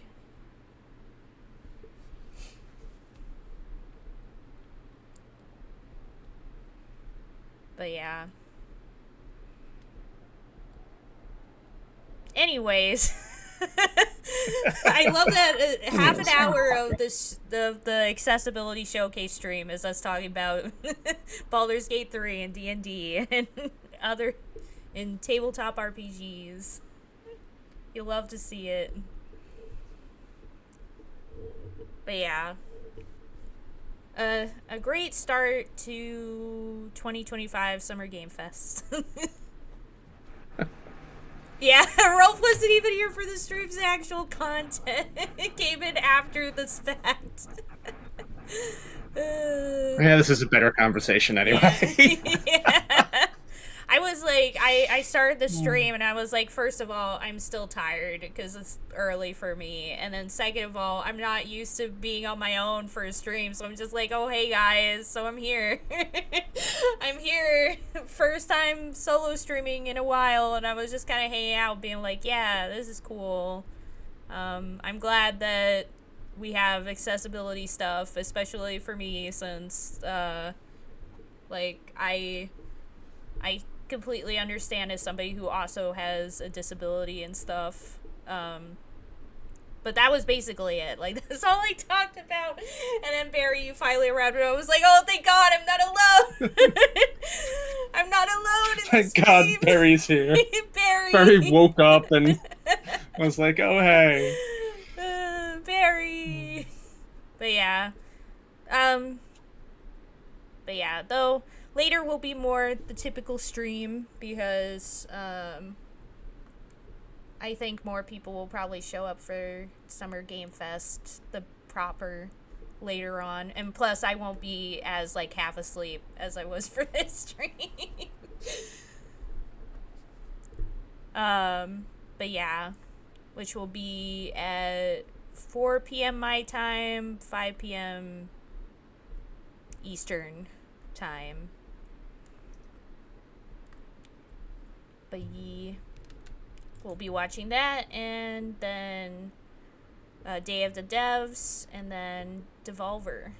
But yeah. Anyways, I love that half an hour of the accessibility showcase stream is us talking about Baldur's Gate 3 and D&D and other in tabletop RPGs. You'll love to see it. But yeah. A great start to 2025 Summer Game Fest. Yeah, Rolf wasn't even here for the stream's actual content. It came in after this fact. Yeah, this is a better conversation anyway. Yeah. I was like, I started the stream and I was like, first of all, I'm still tired because it's early for me. And then second of all, I'm not used to being on my own for a stream. So I'm just like, oh, hey guys, so I'm here. I'm here. First time solo streaming in a while. And I was just kind of hanging out being like, yeah, this is cool. I'm glad that we have accessibility stuff, especially for me since, like, I completely understand as somebody who also has a disability and stuff. But that was basically it. Like, that's all I talked about. And then Barry, you finally arrived and I was like, oh, thank God, I'm not alone. I'm not alone in Thank God Barry's here. Barry woke up and was like, oh, hey. Barry. But yeah. Though later will be more the typical stream because I think more people will probably show up for Summer Game Fest, the proper, later on. And plus, I won't be as, like, half asleep as I was for this stream. But yeah, which will be at 4 p.m. my time, 5 p.m. Eastern time. But we'll be watching that, and then Day of the Devs, and then Devolver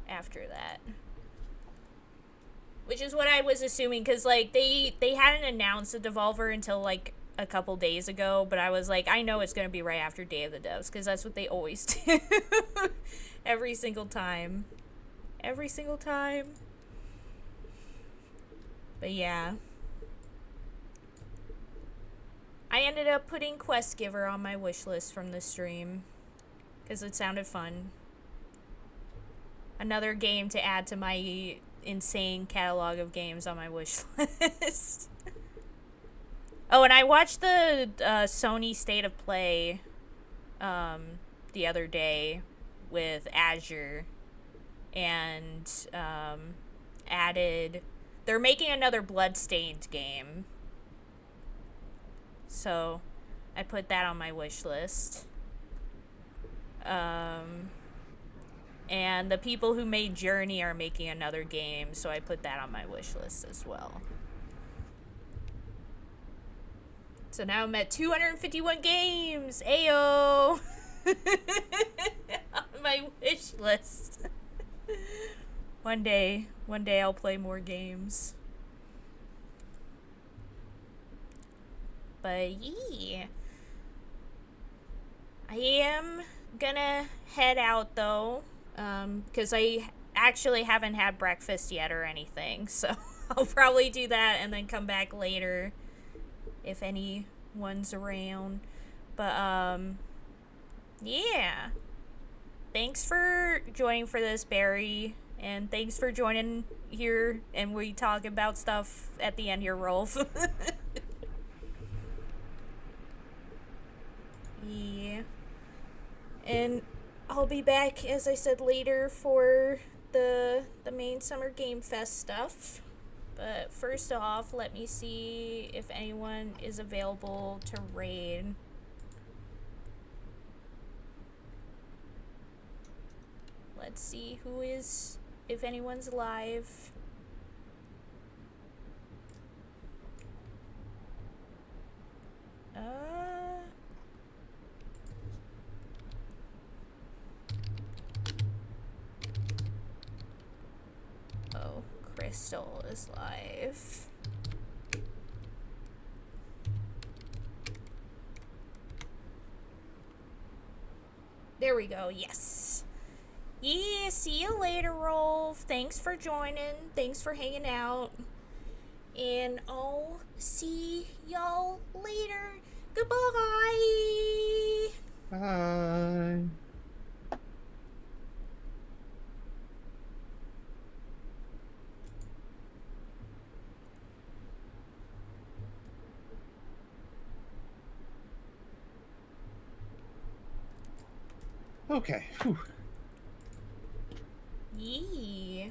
after that. Which is what I was assuming, because, like, they hadn't announced the Devolver until, like, a couple days ago, but I was like, I know it's going to be right after Day of the Devs, because that's what they always do. Every single time. Every single time. But yeah. I ended up putting Quest Giver on my wish list from the stream because it sounded fun. Another game to add to my insane catalog of games on my wish list. Oh, and I watched the Sony State of Play the other day with Azure and added... They're making another Bloodstained game. So, I put that on my wish list. And the people who made Journey are making another game, so I put that on my wish list as well. So now I'm at 251 games! Ayo! On my wish list. One day I'll play more games. But yeah, I am gonna head out though, because I actually haven't had breakfast yet or anything, so I'll probably do that and then come back later if anyone's around. But yeah, thanks for joining for this, Barry. And thanks for joining here, and we talk about stuff at the end here, Rolf. Yeah. And I'll be back, as I said, later for the main Summer Game Fest stuff. But first off, let me see if anyone is available to raid. Let's see who is, if anyone's live. Oh, Crystal is live. There we go, yes. Yeah, see you later, Rolf. Thanks for joining. Thanks for hanging out. And I'll see y'all later. Goodbye. Bye. Okay. Whew. Yeah.